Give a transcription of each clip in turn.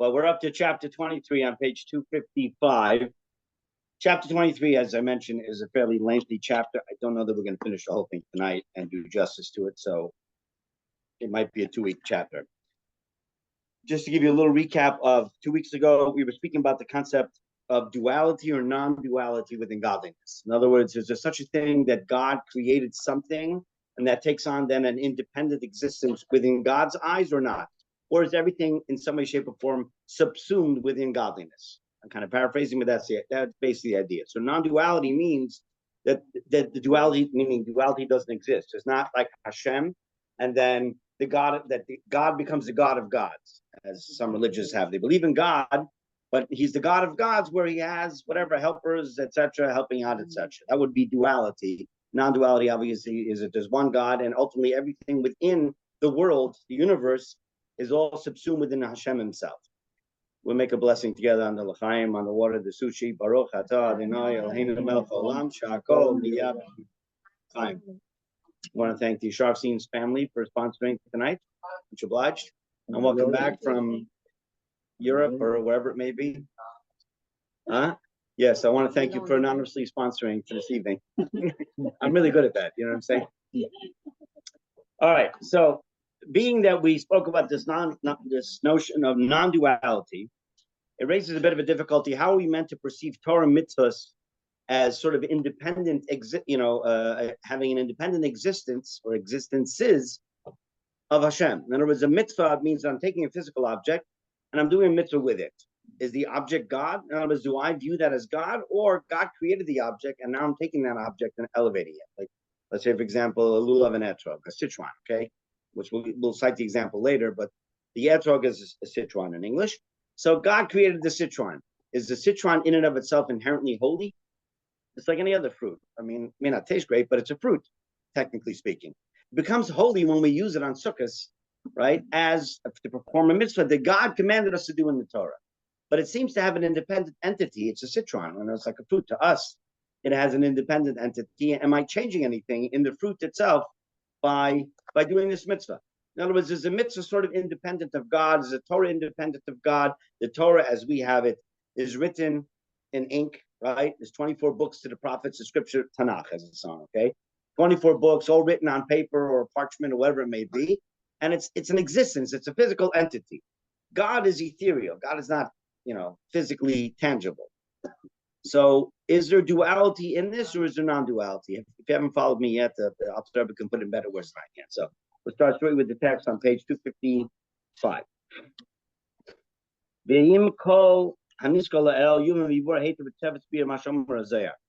Well, we're up to chapter 23 on page 255. Chapter 23, as I mentioned, is a fairly lengthy chapter. I don't know that we're going to finish the whole thing tonight and do justice to it, so it might be a 2-week chapter. Just to give you a little recap of 2 weeks ago, we were speaking about the concept of duality or non-duality within godliness. In other words, is there such a thing that God created something and that takes on then an independent existence within God's eyes or not? Or is everything in some way, shape, or form subsumed within godliness? I'm kind of paraphrasing, but that's basically the idea. So non-duality means that the duality, meaning duality doesn't exist. It's not like Hashem, and then God becomes the God of gods, as some religions have. They believe in God, but he's the God of gods where he has whatever helpers, etc., helping out, etc. That would be duality. Non-duality, obviously, is that there's one God, and ultimately everything within the world, the universe, is all subsumed within Hashem himself. We'll make a blessing together on the l'chaim, on the water, the sushi. Baruch atah Adonai Eloheinu melech haolam she'akol niyeh b'chaim. I want to thank the Sharfstein's family for sponsoring tonight. Much obliged. And welcome back from Europe or wherever it may be. Yes, I want to thank you for anonymously sponsoring for this evening. I'm really good at that. You know what I'm saying? All right. So, being that we spoke about this notion of non-duality, it raises a bit of a difficulty. How are we meant to perceive Torah mitzvos as sort of independent, having an independent existence or existences of Hashem? In other words, a mitzvah means I'm taking a physical object and I'm doing a mitzvah with it. Is the object God? In other words, do I view that as God, or God created the object and now I'm taking that object and elevating it? Like, let's say, for example, a lulav and etrog, a citron, okay? Which we'll cite the example later, but the etrog is a citron in English. So God created the citron. Is the citron in and of itself inherently holy? It's like any other fruit. I mean, it may not taste great, but it's a fruit, technically speaking. It becomes holy when we use it on sukkahs, right, as to perform a mitzvah that God commanded us to do in the Torah. But it seems to have an independent entity. It's a citron, and it's like a fruit to us. It has an independent entity. Am I changing anything in the fruit itself by doing this mitzvah? In other words, is the mitzvah sort of independent of God? Is the Torah independent of God? The Torah, as we have it, is written in ink, right? There's 24 books to the prophets, the scripture, Tanakh, as a song, okay? 24 books, all written on paper or parchment or whatever it may be. And it's an existence. It's a physical entity. God is ethereal. God is not, physically tangible. So is there duality in this, or is there non-duality? If you haven't followed me yet, the Alter Rebbe can put in better words than I can. So we'll start straight with the text on page 255.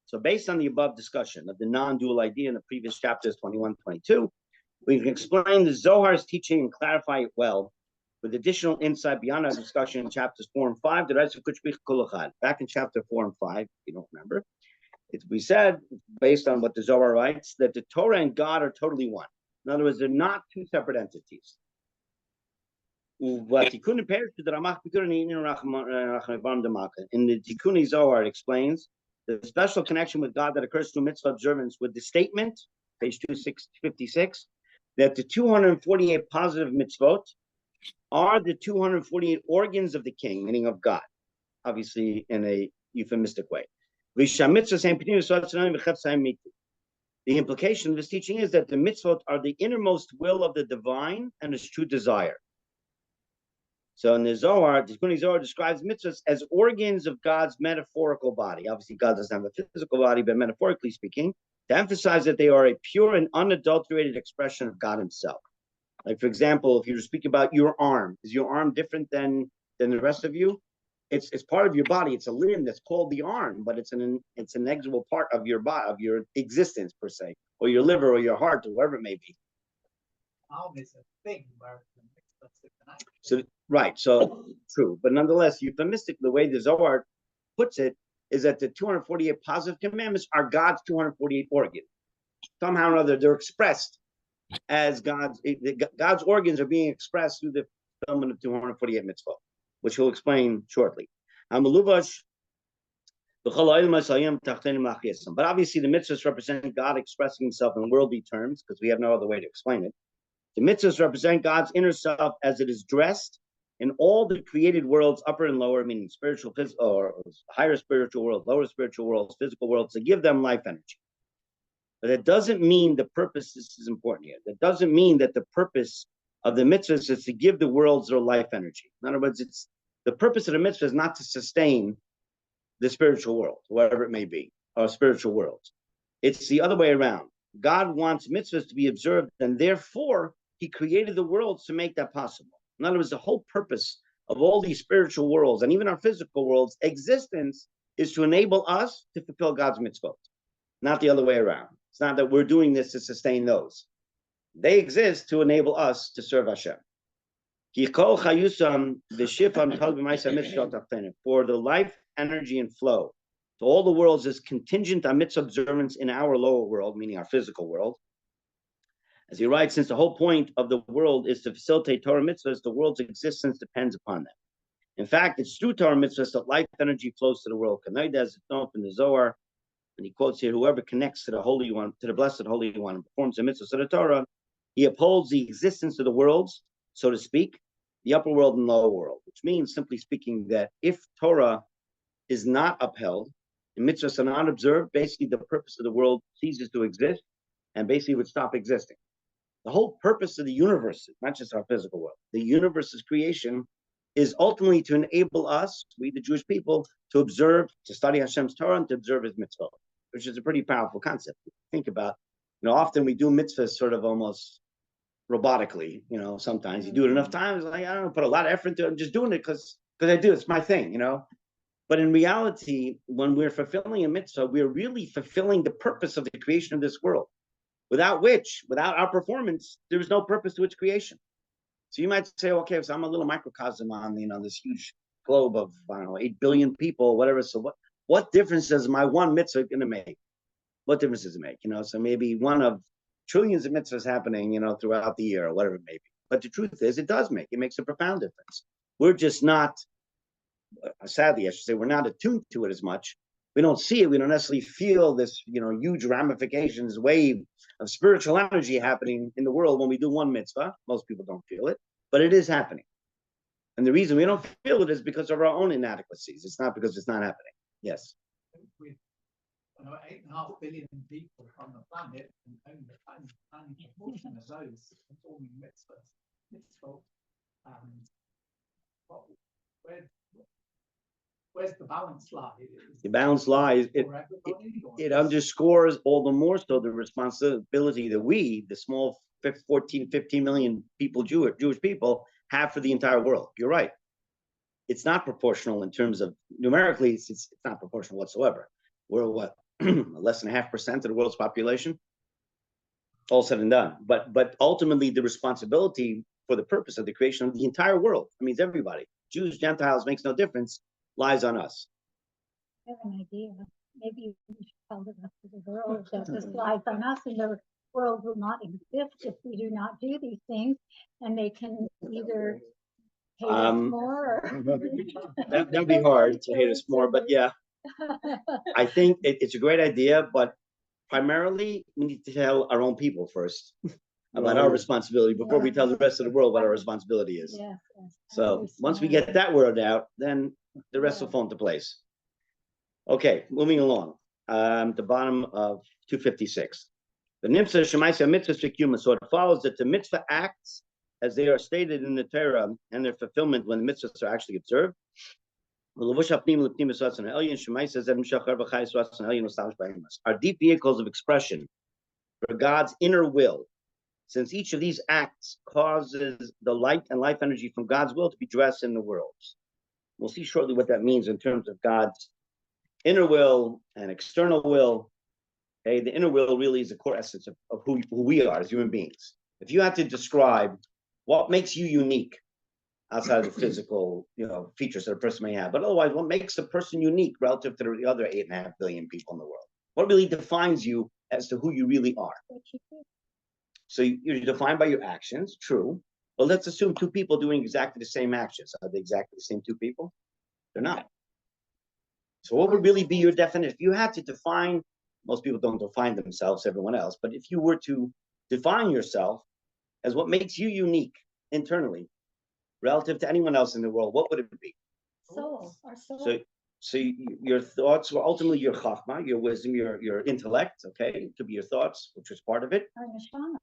So based on the above discussion of the non-dual idea in the previous chapters 21, 22, we can explain the Zohar's teaching and clarify it well with additional insight beyond our discussion in chapters 4 and 5. Back in chapter 4 and 5, if you don't remember, we said, based on what the Zohar writes, that the Torah and God are totally one. In other words, they're not two separate entities. In the Tikkun Zohar, it explains the special connection with God that occurs through mitzvah observance with the statement, page 256, that the 248 positive mitzvot are the 248 organs of the king, meaning of God, obviously in a euphemistic way. The implication of this teaching is that the mitzvot are the innermost will of the divine and its true desire. So in the Zohar, the Tikkun Zohar describes mitzvahs as organs of God's metaphorical body. Obviously, God doesn't have a physical body, but metaphorically speaking, to emphasize that they are a pure and unadulterated expression of God himself. Like, for example, if you speak about your arm, is your arm different than the rest of you? It's part of your body. It's a limb that's called the arm, but it's an inexorable part of your body, of your existence per se, or your liver, or your heart, or whatever it may be. Arm is a thing, where so right, so true, but nonetheless, euphemistic, the way the Zohar puts it is that the 248 positive commandments are God's 248 organs. Somehow or other, they're expressed as God's organs are being expressed through the fulfillment of 248 mitzvot, which we'll explain shortly. But obviously, the mitzvahs represent God expressing himself in worldly terms, because we have no other way to explain it. The mitzvahs represent God's inner self as it is dressed in all the created worlds, upper and lower, meaning spiritual, physical, or higher spiritual world, lower spiritual worlds, physical worlds, to give them life energy. But that doesn't mean the purpose, this is important here, that doesn't mean that the purpose of the mitzvahs is to give the worlds their life energy. In other words, it's the purpose of the mitzvah is not to sustain the spiritual world, whatever it may be, or spiritual worlds. It's the other way around. God wants mitzvahs to be observed, and therefore he created the worlds to make that possible. In other words, the whole purpose of all these spiritual worlds and even our physical worlds' existence is to enable us to fulfill God's mitzvot, not the other way around. It's not that we're doing this to sustain those. They exist to enable us to serve Hashem. For the life, energy, and flow to all the worlds is contingent on mitzvah observance in our lower world, meaning our physical world. As he writes, since the whole point of the world is to facilitate Torah mitzvahs, the world's existence depends upon them. In fact, it's through Torah mitzvahs that life energy flows to the world. Kanaida, as it's known in the Zohar, and he quotes here, whoever connects to the Holy One, to the Blessed Holy One, and performs the mitzvahs of the Torah, he upholds the existence of the worlds, so to speak, the upper world and lower world, which means, simply speaking, that if Torah is not upheld, and mitzvahs are not observed, basically the purpose of the world ceases to exist, and basically would stop existing. The whole purpose of the universe, not just our physical world, the universe's creation is ultimately to enable us, we the Jewish people, to observe, to study Hashem's Torah and to observe his mitzvah, which is a pretty powerful concept. Think about, often we do mitzvahs sort of almost robotically, sometimes you do it enough times, like, I don't know, put a lot of effort into it. I'm just doing it because I do, it's my thing, But in reality, when we're fulfilling a mitzvah, we're really fulfilling the purpose of the creation of this world. Without our performance, there is no purpose to its creation. So you might say, okay, so I'm a little microcosm on, this huge globe of, 8 billion people, whatever. So what difference does my one mitzvah going to make? What difference does it make? So maybe one of trillions of mitzvahs happening, throughout the year or whatever it may be. But the truth is, it makes a profound difference. We're just not, sadly, I should say, we're not attuned to it as much. We don't see it. We don't necessarily feel this, huge ramifications, wave of spiritual energy happening in the world when we do one mitzvah. Most people don't feel it, but it is happening. And the reason we don't feel it is because of our own inadequacies. It's not because it's not happening. Yes. With 8.5 billion people on the planet, and only a tiny proportion of those performing mitzvahs, where's the balance lie? The balance lies, it underscores all the more so the responsibility that we, the small 15 million people, Jewish people, have for the entire world. You're right. It's not proportional in terms of, numerically, it's not proportional whatsoever. We're what, less than 0.5% of the world's population? All said and done. But ultimately, the responsibility for the purpose of the creation of the entire world, that means everybody, Jews, Gentiles, makes no difference, lies on us. I have an idea. Maybe we should tell the rest of the world that this lies on us, and the world will not exist if we do not do these things, and they can either hate us more or that'd be hard to hate us more, but yeah. I think it's a great idea, but primarily we need to tell our own people first about our responsibility before we tell the rest of the world what our responsibility is. Yes. So once we get that word out, then the rest will fall into place. Okay, moving along. The bottom of 256. The mitzvah shemaisa mitzvah sekuma. So it follows that the mitzvah acts as they are stated in the Torah and their fulfillment when the mitzvahs are actually observed. Are deep vehicles of expression for God's inner will, since each of these acts causes the light and life energy from God's will to be dressed in the worlds. We'll see shortly what that means in terms of God's inner will and external will. Okay, the inner will really is the core essence of who we are as human beings. If you had to describe what makes you unique outside of the physical, features that a person may have, but otherwise, what makes a person unique relative to the other 8.5 billion people in the world? What really defines you as to who you really are? So you're defined by your actions, true. But let's assume two people doing exactly the same actions. Are they exactly the same two people? They're not. So what would really be your definition? If you had to define, most people don't define themselves, everyone else, but if you were to define yourself as what makes you unique internally, relative to anyone else in the world, what would it be? Soul, our soul. So your thoughts were ultimately your chachma, your wisdom, your intellect. Okay, it could be your thoughts, which was part of it. Our neshama.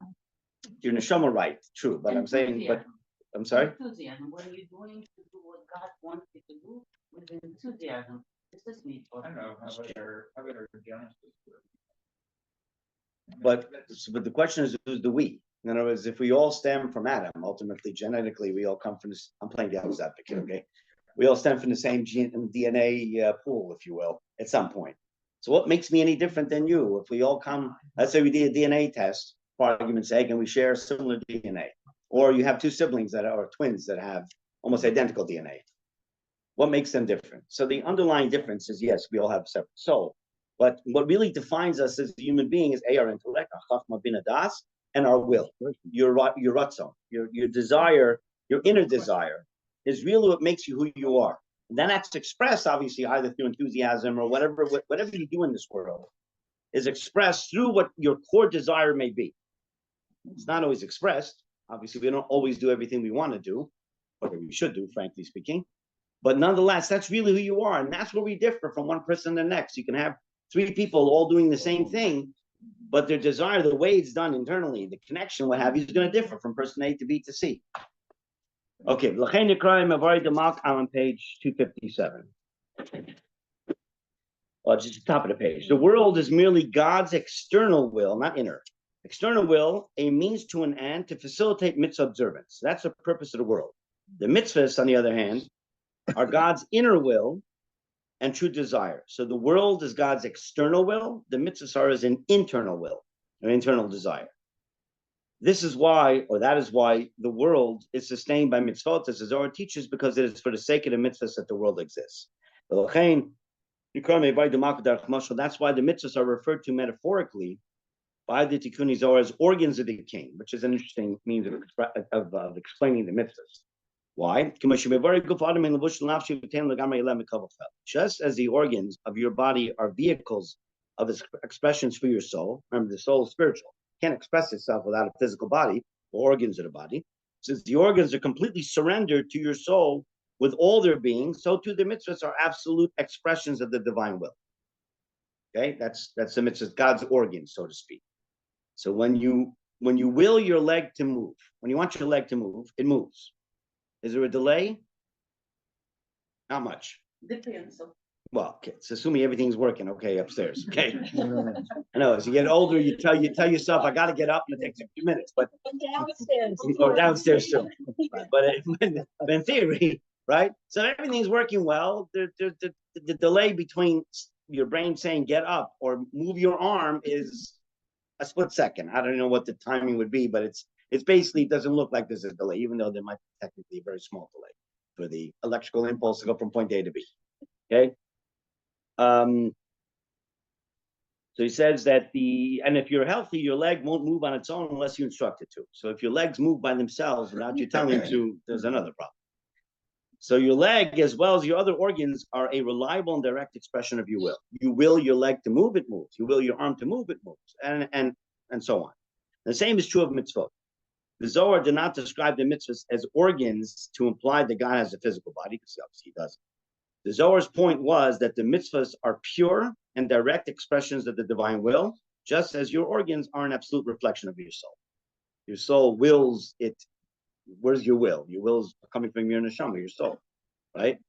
Your neshama, right? True, but I'm saying, but I'm sorry. Enthusiasm. When you're doing to do what God wants you to do with enthusiasm, it's just me. I don't know, how about our Genesis? But the question is, who's the we? In other words, if we all stem from Adam, ultimately, genetically, we all come from this. I'm playing devil's advocate, okay? We all stem from the same DNA pool, if you will, at some point. So what makes me any different than you? If we all come, let's say we did a DNA test, for argument's sake, and we share similar DNA, or you have two siblings that are twins that have almost identical DNA. What makes them different? So the underlying difference is, yes, we all have a separate soul. But what really defines us as a human being is our intellect, our chachma bin adas, and our will, your ratzon, your desire, your inner desire is really what makes you who you are. And then that's expressed, obviously, either through enthusiasm or whatever you do in this world is expressed through what your core desire may be. It's not always expressed. Obviously, we don't always do everything we want to do, or we should do, frankly speaking. But nonetheless, that's really who you are. And that's where we differ from one person to the next. You can have three people all doing the same thing, but their desire, the way it's done internally, the connection, what have you, is going to differ from person A to B to C. Okay, on page 257. Well, just the top of the page. The world is merely God's external will, not inner. External will, a means to an end to facilitate mitzvah observance. That's the purpose of the world. The mitzvahs, on the other hand, are God's inner will and true desire. So the world is God's external will. The mitzvahs are his an internal will, or internal desire. This is why, or that is why, the world is sustained by mitzvot, as the Zohar teaches, because it is for the sake of the mitzvahs that the world exists. That's why the mitzvahs are referred to metaphorically by the Tikkun Zohar as organs of the king, which is an interesting means of explaining the mitzvahs. Why? Just as the organs of your body are vehicles of expressions for your soul, remember the soul is spiritual, can't express itself without a physical body or organs of the body. Since the organs are completely surrendered to your soul with all their being, so too the mitzvahs are absolute expressions of the divine will. Okay, that's the mitzvahs, God's organs, so to speak. So when you will your leg to move, when you want your leg to move, it moves. Is there a delay? Not much. Depends. Well, okay, it's assuming everything's working okay upstairs. Okay. I know as you get older, you tell yourself, I got to get up, and it takes a few minutes, but Downstairs. or downstairs too. But in theory, right? So everything's working well. The delay between your brain saying get up or move your arm is a split second. I don't know what the timing would be, but it's basically, it doesn't look like there's a delay, even though there might be technically a very small delay for the electrical impulse to go from point A to B. Okay. So he says that and if you're healthy, your leg won't move on its own unless you instruct it to. So if your legs move by themselves without you telling them to, there's another problem. So your leg, as well as your other organs, are a reliable and direct expression of your will. You will your leg to move, it moves. You will your arm to move, it moves, and so on. The same is true of mitzvot. The Zohar did not describe the mitzvahs as organs to imply that God has a physical body, because obviously he doesn't. The Zohar's point was that the mitzvahs are pure and direct expressions of the divine will, just as your organs are an absolute reflection of your soul. Your soul wills it. Where's your will? Your will is coming from your neshama, your soul, right?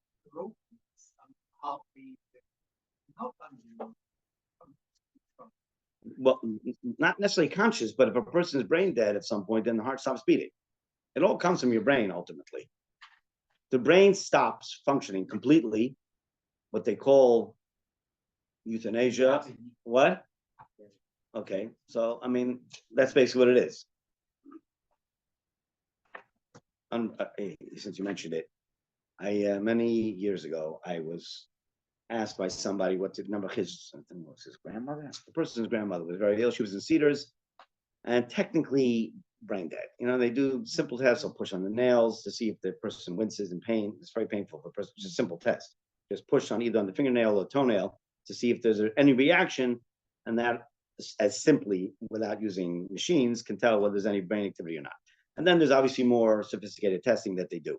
Well, not necessarily conscious, but if a person is brain dead at some point, then the heart stops beating. It all comes from your brain, ultimately. The brain stops functioning completely, what they call euthanasia. What? Okay, so I mean, that's basically what it is. Since you mentioned it, many years ago, I was asked by somebody what the number of his grandmother. The person's grandmother was very ill. She was in Cedars, and technically brain dead. You know, they do simple tests. They'll push on the nails to see if the person winces in pain. It's very painful for a person. It's a simple test. Just push on either on the fingernail or toenail to see if there's any reaction, and that, as simply, without using machines, can tell whether there's any brain activity or not. And then there's obviously more sophisticated testing that they do.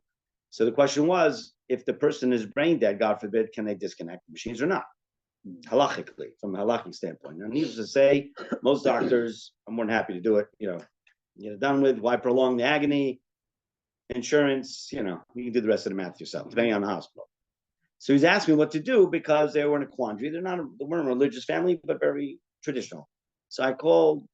So the question was, if the person is brain dead, God forbid, can they disconnect the machines or not? Halachically, from a halachic standpoint. Now, needless to say, most doctors are more than happy to do it. Get it done with. Why prolong the agony? Insurance, you can do the rest of the math yourself, depending on the hospital. So he's asking what to do because they were in a quandary. They weren't a religious family, but very traditional. So I called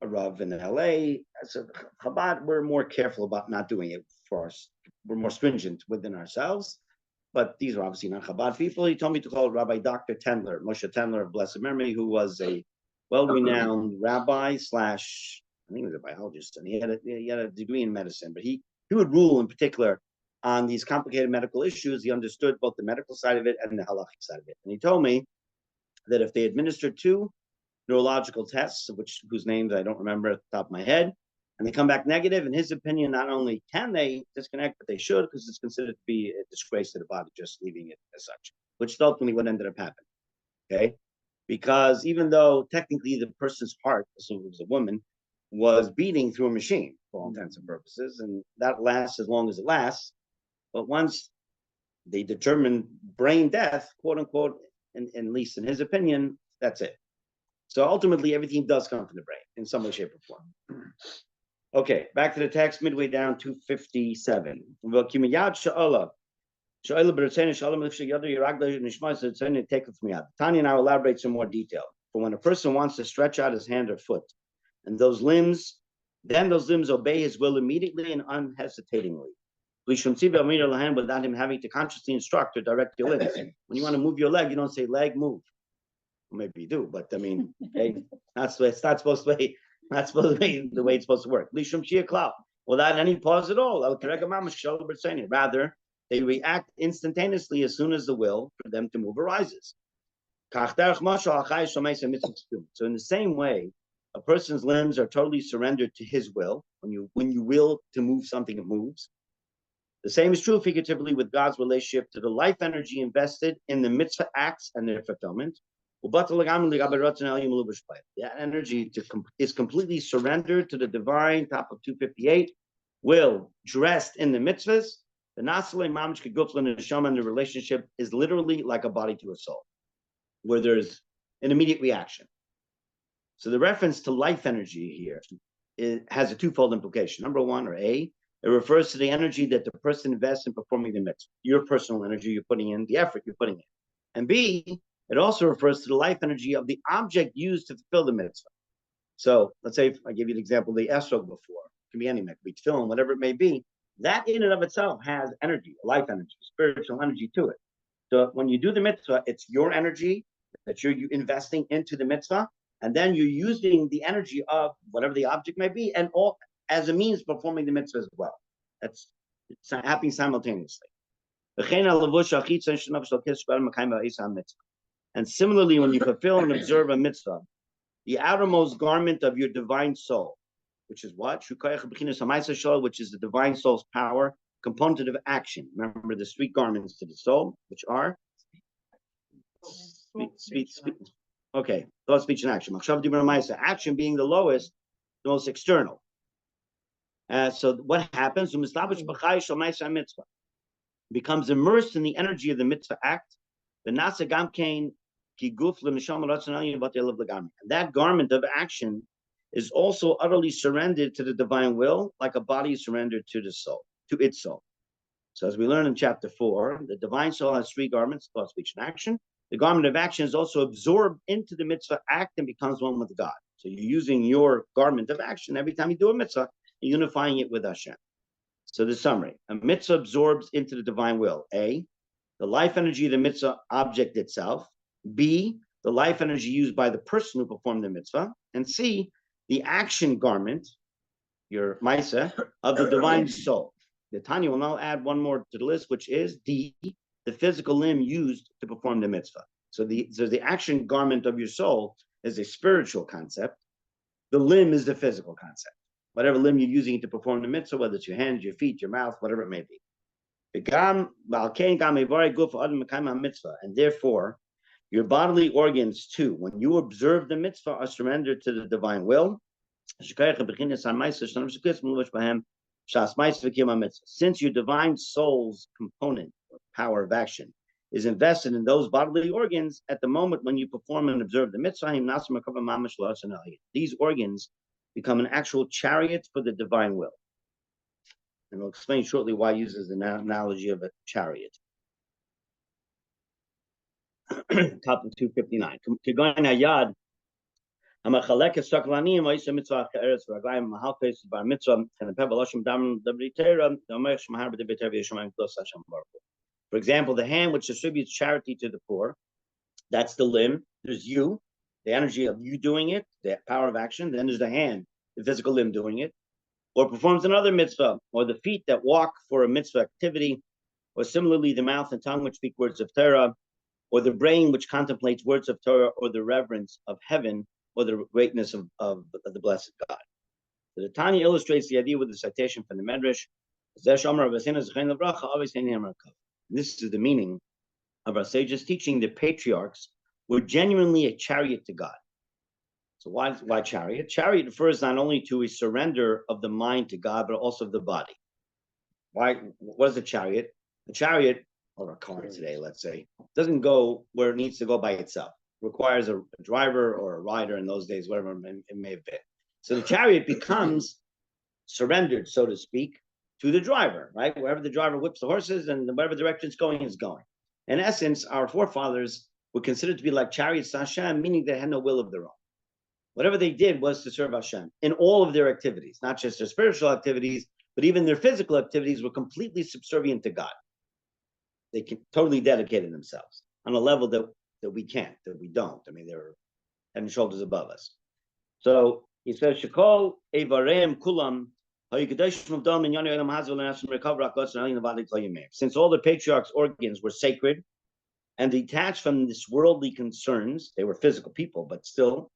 a Rav in LA. I said, Chabad, we're more careful about not doing it for us. We're more stringent within ourselves. But these are obviously not Chabad people. He told me to call Rabbi Dr. Tendler, Moshe Tendler of blessed memory, who was a well-renowned rabbi / I think he was a biologist, and he had a degree in medicine. But he would rule in particular on these complicated medical issues. He understood both the medical side of it and the halachic side of it. And he told me that if they administered 2 neurological tests, whose names I don't remember at the top of my head, and they come back negative, in his opinion, not only can they disconnect, but they should, because it's considered to be a disgrace to the body, just leaving it as such, which is ultimately what ended up happening. Okay? Because even though technically the person's heart, assuming it was a woman, was beating through a machine for all intents and purposes, and that lasts as long as it lasts. But once they determine brain death, quote unquote, and at least in his opinion, that's it. So ultimately, everything does come from the brain in some way, shape, or form. Okay, back to the text, midway down, 257. Tanya now elaborates some more detail. For when a person wants to stretch out his hand or foot, and those limbs obey his will immediately and unhesitatingly. Without him having to consciously instruct or direct your limbs. When you want to move your leg, you don't say leg move. Well, maybe you do, but I mean, hey, it's not supposed to be. Not supposed to be the way it's supposed to work. Without any pause at all. Rather, they react instantaneously as soon as the will for them to move arises. So in the same way, a person's limbs are totally surrendered to his will. When you will to move something, it moves. The same is true figuratively with God's relationship to the life energy invested in the mitzvah acts and their fulfillment. That energy is completely surrendered to the divine, top of 258, will dressed in the mitzvahs. The Nasalei Mamish Keguflan and Neshama, and the relationship is literally like a body to a soul, where there's an immediate reaction. So the reference to life energy here has a twofold implication. Number one, or A, it refers to the energy that the person invests in performing the mitzvah. Your personal energy you're putting in, the effort you're putting in. And B, it also refers to the life energy of the object used to fulfill the mitzvah. So let's say, I gave you the example of the esrog before. It can be anything, it can be tefillin, whatever it may be. That in and of itself has energy, life energy, spiritual energy to it. So when you do the mitzvah, it's your energy that you're investing into the mitzvah, and then you're using the energy of whatever the object may be, and all as a means of performing the mitzvah as well. It's happening simultaneously. And similarly, when you fulfill and observe a mitzvah, the outermost garment of your divine soul, which is what? Which is the divine soul's power, component of action. Remember the street garments to the soul, which are speech. Okay, thought, speech, and action. Action being the lowest, the most external. So what happens? Becomes immersed in the energy of the mitzvah act. The nasa gamkein kiguf l'neshama ratzon. That garment of action is also utterly surrendered to the divine will, like a body is surrendered to the soul, to its soul. So as we learn in chapter 4, the divine soul has 3 garments: thought, speech, and action. The garment of action is also absorbed into the mitzvah act and becomes one with God. So you're using your garment of action every time you do a mitzvah, you're unifying it with Hashem. So the summary: a mitzvah absorbs into the divine will. A, the life energy of the mitzvah object itself. B, the life energy used by the person who performed the mitzvah. And C, the action garment, your maisa, of the divine soul. The Tanya will now add one more to the list, which is D, the physical limb used to perform the mitzvah. So the action garment of your soul is a spiritual concept. The limb is the physical concept. Whatever limb you're using to perform the mitzvah, whether it's your hands, your feet, your mouth, whatever it may be. And therefore, your bodily organs too, when you observe the mitzvah, are surrendered to the divine will. Since your divine soul's component, or power of action, is invested in those bodily organs at the moment when you perform and observe the mitzvah, these organs become an actual chariot for the divine will. And I'll explain shortly why he uses the analogy of a chariot. Top of 259. For example, the hand which distributes charity to the poor, that's the limb. There's you, the energy of you doing it, the power of action. Then there's the hand, the physical limb doing it, or performs another mitzvah, or the feet that walk for a mitzvah activity, or similarly the mouth and tongue which speak words of Torah, or the brain which contemplates words of Torah, or the reverence of heaven, or the greatness of the blessed God. So the Tanya illustrates the idea with the citation from the Medrash. This is the meaning of our sages teaching. The patriarchs were genuinely a chariot to God. So why chariot? Chariot refers not only to a surrender of the mind to God, but also of the body. Why? What is a chariot? A chariot, or a car today, let's say, doesn't go where it needs to go by itself. It requires a driver or a rider in those days, whatever it may have been. So the chariot becomes surrendered, so to speak, to the driver, right? Wherever the driver whips the horses and whatever direction it's going is going. In essence, our forefathers were considered to be like chariots to Hashem, meaning they had no will of their own. Whatever they did was to serve Hashem in all of their activities, not just their spiritual activities, but even their physical activities were completely subservient to God. They totally dedicated themselves on a level that we can't, that we don't. I mean, they're head and shoulders above us. So he says, Shekol Evarem Kulam. Since all the patriarchs' organs were sacred and detached from this worldly concerns, they were physical people, but still,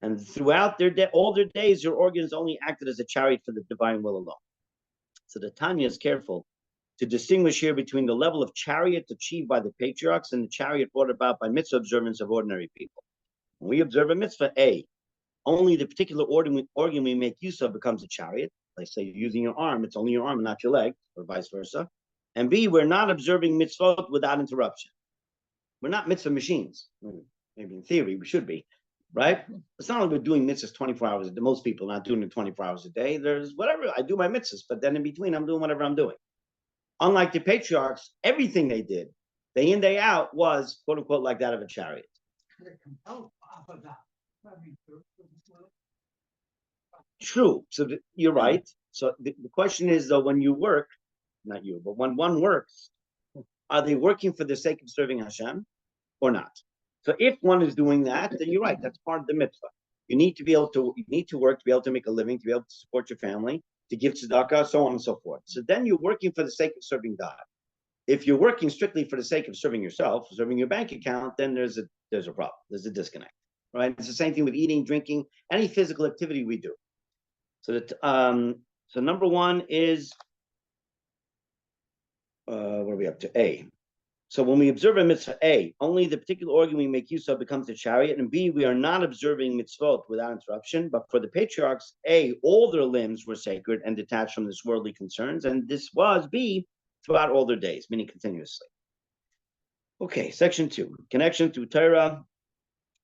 and throughout all their days, your organs only acted as a chariot for the divine will alone. So the Tanya is careful to distinguish here between the level of chariot achieved by the patriarchs and the chariot brought about by mitzvah observance of ordinary people. When we observe a mitzvah, A, only the particular organ we make use of becomes a chariot. Like say you're using your arm, it's only your arm and not your leg, or vice versa. And B, we're not observing mitzvot without interruption. We're not mitzvah machines. Maybe in theory we should be, right? It's not like we're doing mitzvahs 24 hours a day. Most people are not doing it 24 hours a day. There's whatever, I do my mitzvahs, but then in between I'm doing whatever I'm doing. Unlike the patriarchs, everything they did, day in, day out, was quote unquote like that of a chariot. True. So you're right. So the question is, though, when you work, not you, but when one works, are they working for the sake of serving Hashem or not? So if one is doing that, then you're right. That's part of the mitzvah. You need to work to be able to make a living, to be able to support your family, to give tzedakah, so on and so forth. So then you're working for the sake of serving God. If you're working strictly for the sake of serving yourself, serving your bank account, then there's a problem. There's a disconnect, right? It's the same thing with eating, drinking, any physical activity we do. So so number one is what are we up to? A. So when we observe a mitzvah, A, only the particular organ we make use of becomes the chariot, and B, we are not observing mitzvot without interruption. But for the patriarchs, A, all their limbs were sacred and detached from this worldly concerns, and this was B throughout all their days, meaning continuously. Okay, section 2, connection to Torah.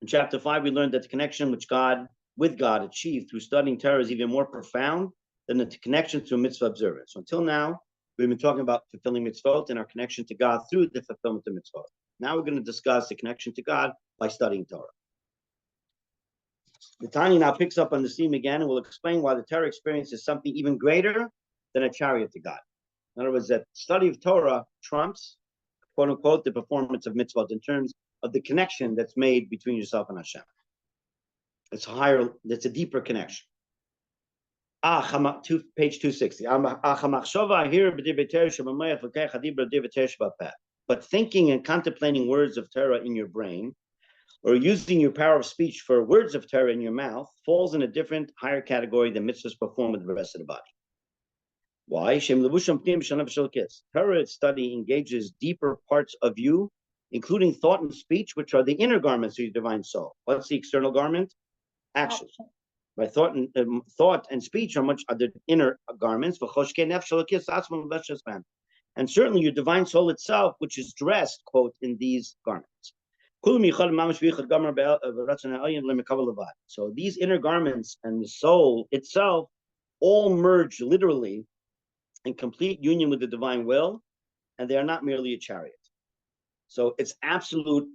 In chapter 5, we learned that the connection with God achieved through studying Torah is even more profound than the connection to mitzvah observance. So until now, we've been talking about fulfilling mitzvot and our connection to God through the fulfillment of mitzvot. Now we're going to discuss the connection to God by studying Torah. The Tanya now picks up on this theme again and will explain why the Torah experience is something even greater than a chariot to God. In other words, that study of Torah trumps, quote unquote, the performance of mitzvot in terms of the connection that's made between yourself and Hashem. It's higher, it's a deeper connection. Page 260. But thinking and contemplating words of Torah in your brain, or using your power of speech for words of Torah in your mouth, falls in a different, higher category than mitzvahs performed with the rest of the body. Why? Torah study engages deeper parts of you, including thought and speech, which are the inner garments of your divine soul. What's the external garment? Action. By thought and speech are the inner garments. And certainly your divine soul itself, which is dressed, quote, in these garments. So these inner garments and the soul itself all merge literally in complete union with the divine will, and they are not merely a chariot. So it's absolute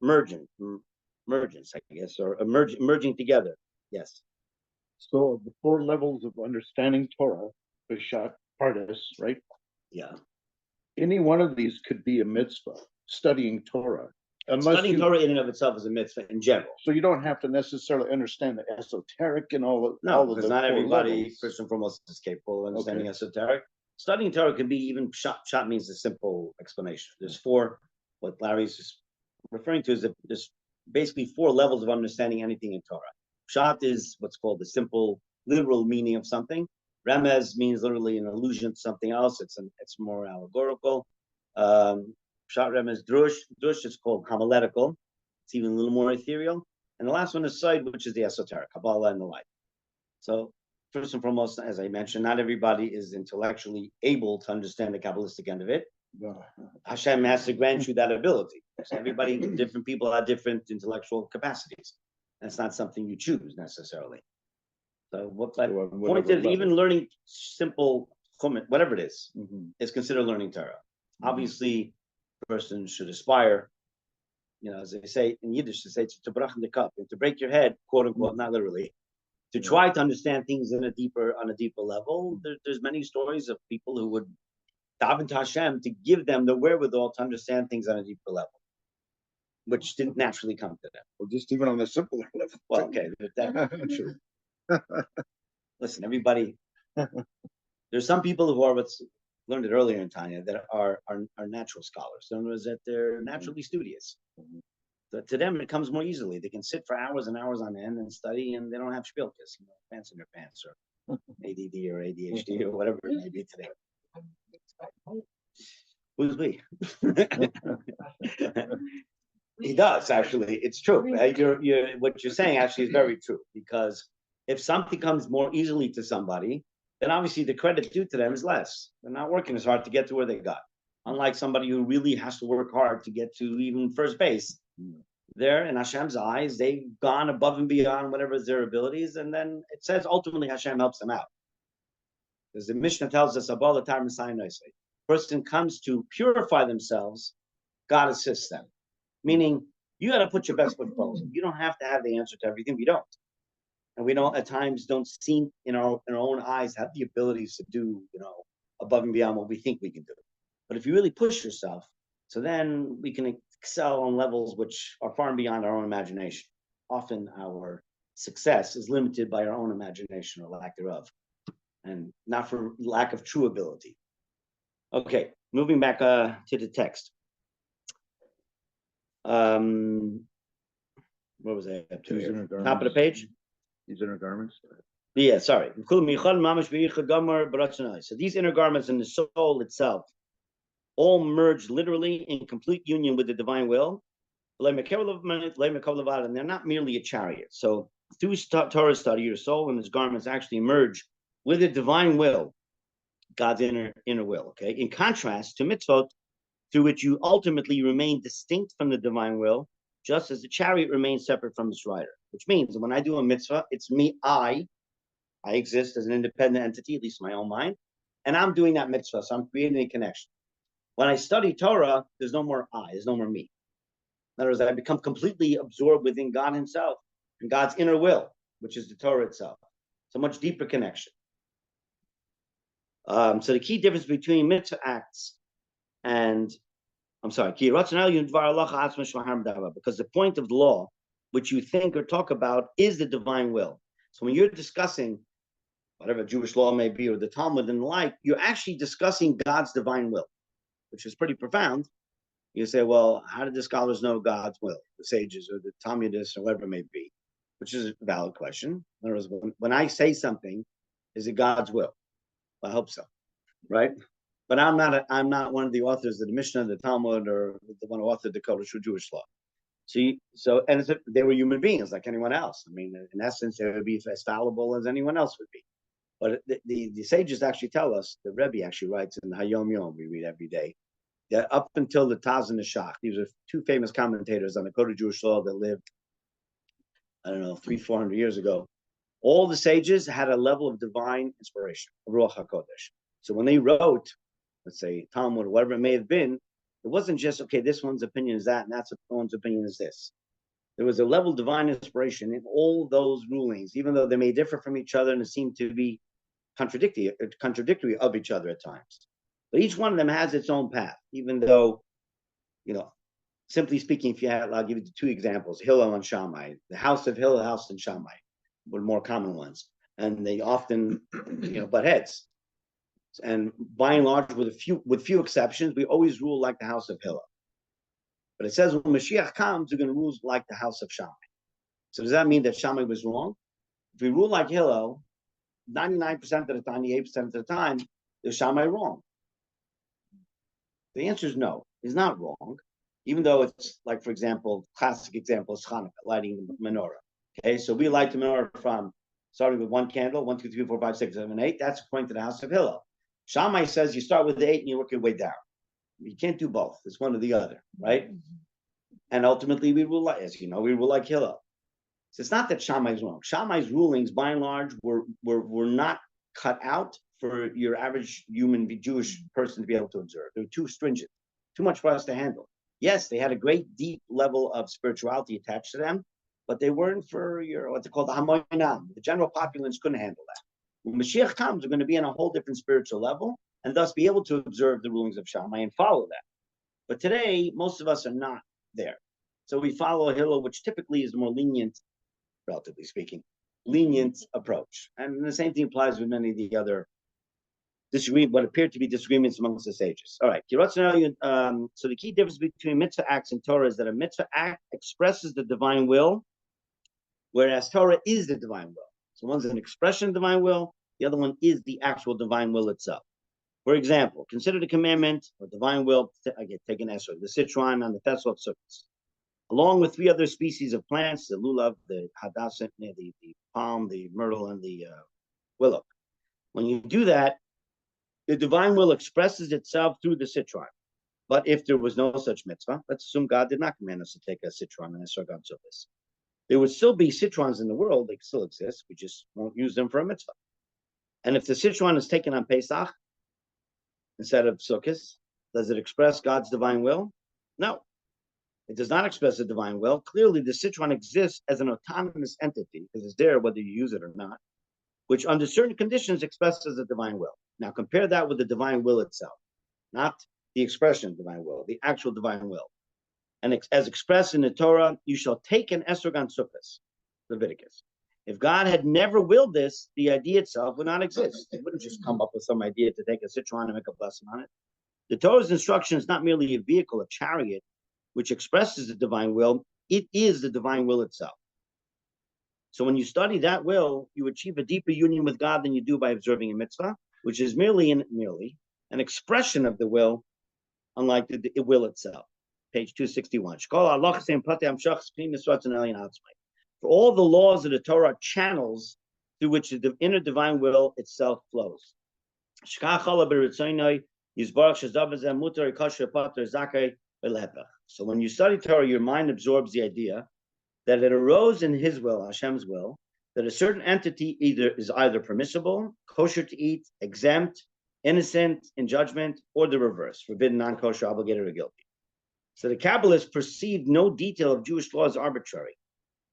mergence, I guess, or merging together. Yes. So the 4 levels of understanding Torah, Bishat, Pardes, right? Yeah. Any one of these could be a mitzvah, studying Torah. Studying Torah in and of itself is a mitzvah in general. So you don't have to necessarily understand the esoteric and all of because not everybody, first and foremost, is capable of understanding esoteric. Studying Torah can be even pshat means a simple explanation. There's 4, what Larry's just referring to is that there's basically 4 levels of understanding anything in Torah. Pshat is what's called the simple, literal meaning of something. Remez means literally an allusion to something else. It's more allegorical. Pshat, remez, drush. Drush is called homiletical. It's even a little more ethereal. And the last one is side, which is the esoteric, Kabbalah and the like. So first and foremost, as I mentioned, not everybody is intellectually able to understand the Kabbalistic end of it. Hashem has to grant you that ability. So different people have different intellectual capacities. That's not something you choose necessarily. So what my point is, even learning simple chumit, whatever it is considered learning Torah. Obviously, a person should aspire, as they say in Yiddish, to say to brach the cup, to break your head, quote unquote, not literally, to try to understand things on a deeper level. There's many stories of people who would daven to Hashem to give them the wherewithal to understand things on a deeper level, which didn't naturally come to them. Well, just even on the simple level. Well, okay, sure. Listen, everybody. There's some people who are learned it earlier in Tanya that are natural scholars. In other words, that they're naturally studious. So to them, it comes more easily. They can sit for hours and hours on end and study, and they don't have spielkes, pants in their pants, or ADD or ADHD or whatever it may be today. Who's we? He does, actually. It's true. What you're saying actually is very true, because if something comes more easily to somebody, then obviously the credit due to them is less. They're not working as hard to get to where they got. Unlike somebody who really has to work hard to get to even first base. There, in Hashem's eyes, they've gone above and beyond whatever is their abilities, and then it says ultimately Hashem helps them out. As the Mishnah tells us, person comes to purify themselves, God assists them. Meaning, you got to put your best foot forward. You don't have to have the answer to everything. We don't. And we don't, at times, don't seem in our own eyes have the abilities to do, above and beyond what we think we can do. But if you really push yourself, so then we can excel on levels which are far and beyond our own imagination. Often our success is limited by our own imagination or lack thereof, and not for lack of true ability. Okay, moving back to the text. Where was I up to? Top of the page? These inner garments? Yeah, sorry. So these inner garments and the soul itself all merge literally in complete union with the divine will. And they're not merely a chariot. So through Torah study, your soul and its garments actually merge with the divine will, God's inner will. Okay. In contrast to mitzvot, through which you ultimately remain distinct from the divine will, just as the chariot remains separate from its rider. Which means that when I do a mitzvah, it's me, I exist as an independent entity, at least in my own mind, and I'm doing that mitzvah, so I'm creating a connection. When I study Torah, there's no more I, there's no more me. In other words, I become completely absorbed within God himself and God's inner will, which is the Torah itself. It's a much deeper connection. So the key difference between mitzvah acts and, because the point of the law, which you think or talk about, is the divine will. So when you're discussing whatever Jewish law may be, or the Talmud and the like, you're actually discussing God's divine will, which is pretty profound. You say, well, how did the scholars know God's will? The sages or the Talmudists or whatever it may be, which is a valid question. In other words, when I say something, is it God's will? Well, I hope so, right? But I'm not one of the authors of the Mishnah, the Talmud, or the one who authored the Code of True Jewish Law. They were human beings like anyone else. I mean, in essence, they would be as fallible as anyone else would be. But the sages actually tell us, the Rebbe actually writes in the Hayom Yom, we read every day, that up until the Taz and the Shach, these are two famous commentators on the Code of Jewish Law that lived, I don't know, 300-400 years ago. All the sages had a level of divine inspiration, Ruach HaKodesh. So when they wrote, let's say, Talmud, or whatever it may have been, it wasn't just, okay, this one's opinion is that, and that's one's opinion is this. There was a level of divine inspiration in all those rulings, even though they may differ from each other and it seemed to be contradictory of each other at times. But each one of them has its own path, even though, simply speaking, if you had, I'll give you two examples, Hillel and Shammai. The house of Hillel, house and Shammai were more common ones. And they often, butt heads. And by and large, with few exceptions, we always rule like the house of Hillel. But it says when Mashiach comes, we're going to rule like the house of Shammai. So does that mean that Shammai was wrong? If we rule like Hillel, 99% of the time, 98% of the time, is Shammai wrong? The answer is no. He's not wrong, even though it's like, for example, classic example is Hanukkah, lighting the menorah. Okay, so we light the menorah from starting with one candle, 1, 2, 3, 4, 5, 6, 7, 8. That's according to the house of Hillel. Shammai says you start with the 8 and you work your way down. You can't do both. It's one or the other, right? And ultimately, we rule like, as you know, we rule like Hillel. So it's not that Shammai's wrong. Shammai's rulings, by and large, were not cut out for your average human Jewish person to be able to observe. They were too stringent, too much for us to handle. Yes, they had a great deep level of spirituality attached to them, but they weren't for your what they call the Hamoinam. The general populace couldn't handle that. When Mashiach comes, we're going to be on a whole different spiritual level and thus be able to observe the rulings of Shammai and follow that. But today, most of us are not there. So we follow Hillel, which typically is the more lenient, relatively speaking, lenient approach. And the same thing applies with many of the other what appear to be disagreements amongst the sages. All right. So the key difference between mitzvah acts and Torah is that a mitzvah act expresses the divine will, whereas Torah is the divine will. So one's an expression of divine will, the other one is the actual divine will itself. For example, consider the commandment or divine will, take an Esrog, the citron on the Festival of Sukkot, along with 3 other species of plants, the lulav, the hadassah, the palm, the myrtle, and the willow. When you do that, the divine will expresses itself through the citron. But if there was no such mitzvah, let's assume God did not command us to take a citron and a Esrog on Sukkot. There would still be citrons in the world, they still exist, we just won't use them for a mitzvah. And if the citron is taken on Pesach instead of Sukkot, does it express God's divine will? No. It does not express the divine will. Clearly, the citron exists as an autonomous entity, because it's there whether you use it or not, which under certain conditions expresses the divine will. Now compare that with the divine will itself, not the expression of divine will, the actual divine will. And as expressed in the Torah, you shall take an Esrog on Sukkot, Leviticus. If God had never willed this, the idea itself would not exist. It wouldn't just come up with some idea to take a citron and make a blessing on it. The Torah's instruction is not merely a vehicle, a chariot, which expresses the divine will. It is the divine will itself. So when you study that will, you achieve a deeper union with God than you do by observing a mitzvah, which is merely an expression of the will, unlike the will itself. Page 261. For all the laws of the Torah are channels through which the inner divine will itself flows. So when you study Torah, your mind absorbs the idea that it arose in His will, Hashem's will, that a certain entity is either permissible, kosher to eat, exempt, innocent in judgment, or the reverse, forbidden, non-kosher, obligated, or guilty. So the Kabbalists perceived no detail of Jewish law as arbitrary.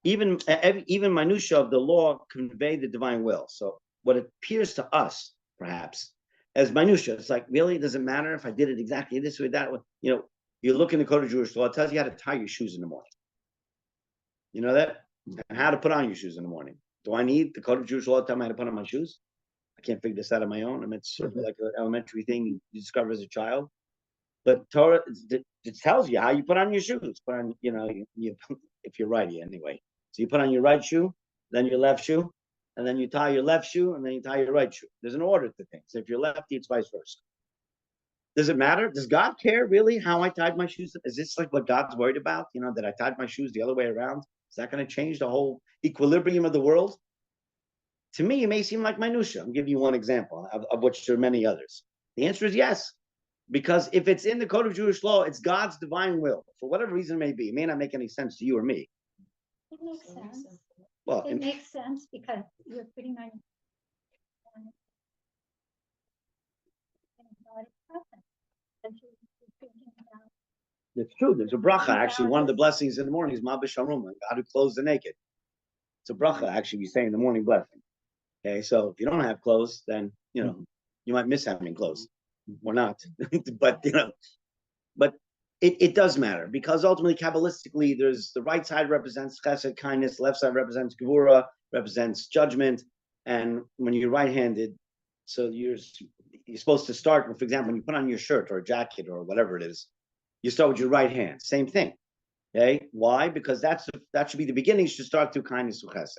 Even minutiae of the law convey the divine will. So what appears to us, perhaps, as minutiae, it's like, really, does it matter if I did it exactly this way, that way? You look in the Code of Jewish law, it tells you how to tie your shoes in the morning. You know that? And how to put on your shoes in the morning. Do I need the Code of Jewish law to tell me how to put on my shoes? I can't figure this out on my own. I mean, it's sort of like an elementary thing you discover as a child. But Torah, it tells you how you put on your shoes. Put on, if you're righty anyway. So you put on your right shoe, then your left shoe, and then you tie your left shoe, and then you tie your right shoe. There's an order to things. If you're lefty, it's vice versa. Does it matter? Does God care really how I tied my shoes? Is this like what God's worried about? You know, that I tied my shoes the other way around? Is that going to change the whole equilibrium of the world? To me, it may seem like minutia. I'm giving you one example of which there are many others. The answer is yes, because if it's in the code of Jewish law, it's God's divine will. For whatever reason it may be, it may not make any sense to you or me. It makes sense. Well, It makes sense because you're putting on embodied presence. As you're thinking about it's true. There's a bracha. Actually, one of the blessings in the morning is Ma b'shalom, God who clothes the naked. It's a bracha. Actually, we say in the morning blessing. Okay, so if you don't have clothes, then you might miss having clothes or not. But but it does matter because ultimately, Kabbalistically, there's the right side represents chesed, kindness, left side represents gevura, represents judgment, and when you're right-handed, so you're supposed to start with, for example, when you put on your shirt or a jacket or whatever it is, you start with your right hand. Same thing. Okay, why? Because that should be the beginning. You should start through kindness or chesed.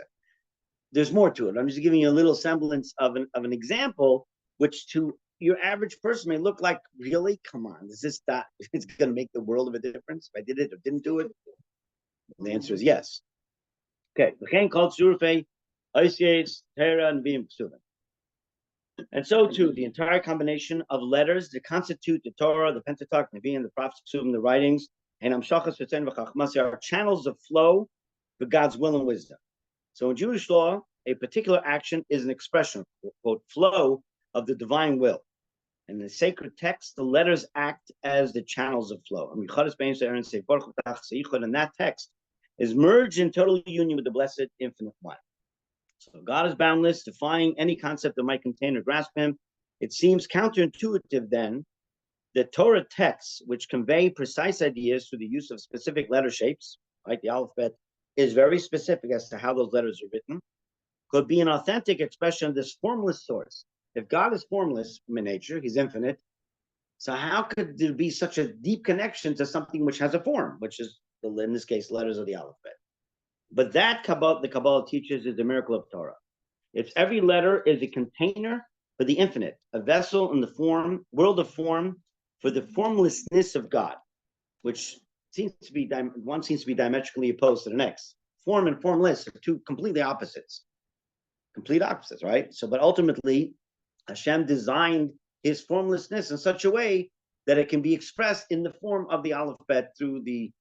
There's more to it. I'm just giving you a little semblance of an example, which to your average person may look like, really? Come on, is this that? It's going to make the world of a difference if I did it or didn't do it? And the answer is yes. Okay. And so too, the entire combination of letters that constitute the Torah, the Pentateuch, the Nevi'im, the prophets, the writings, and are channels of flow for God's will and wisdom. So in Jewish law, a particular action is an expression, quote, flow of the divine will. In the sacred text, the letters act as the channels of flow. And that text is merged in total union with the blessed infinite one. So God is boundless, defying any concept that might contain or grasp him. It seems counterintuitive then that Torah texts, which convey precise ideas through the use of specific letter shapes, like the alphabet, is very specific as to how those letters are written, could be an authentic expression of this formless source. If God is formless in nature, he's infinite, so how could there be such a deep connection to something which has a form, which is, in this case, letters of the alphabet? But that the Kabbalah teaches is the miracle of Torah. If every letter is a container for the infinite, a vessel in the world of form for the formlessness of God, which seems to be diametrically opposed to the next. Form and formless are two complete opposites, right? So, but ultimately, Hashem designed his formlessness in such a way that it can be expressed in the form of the alphabet through the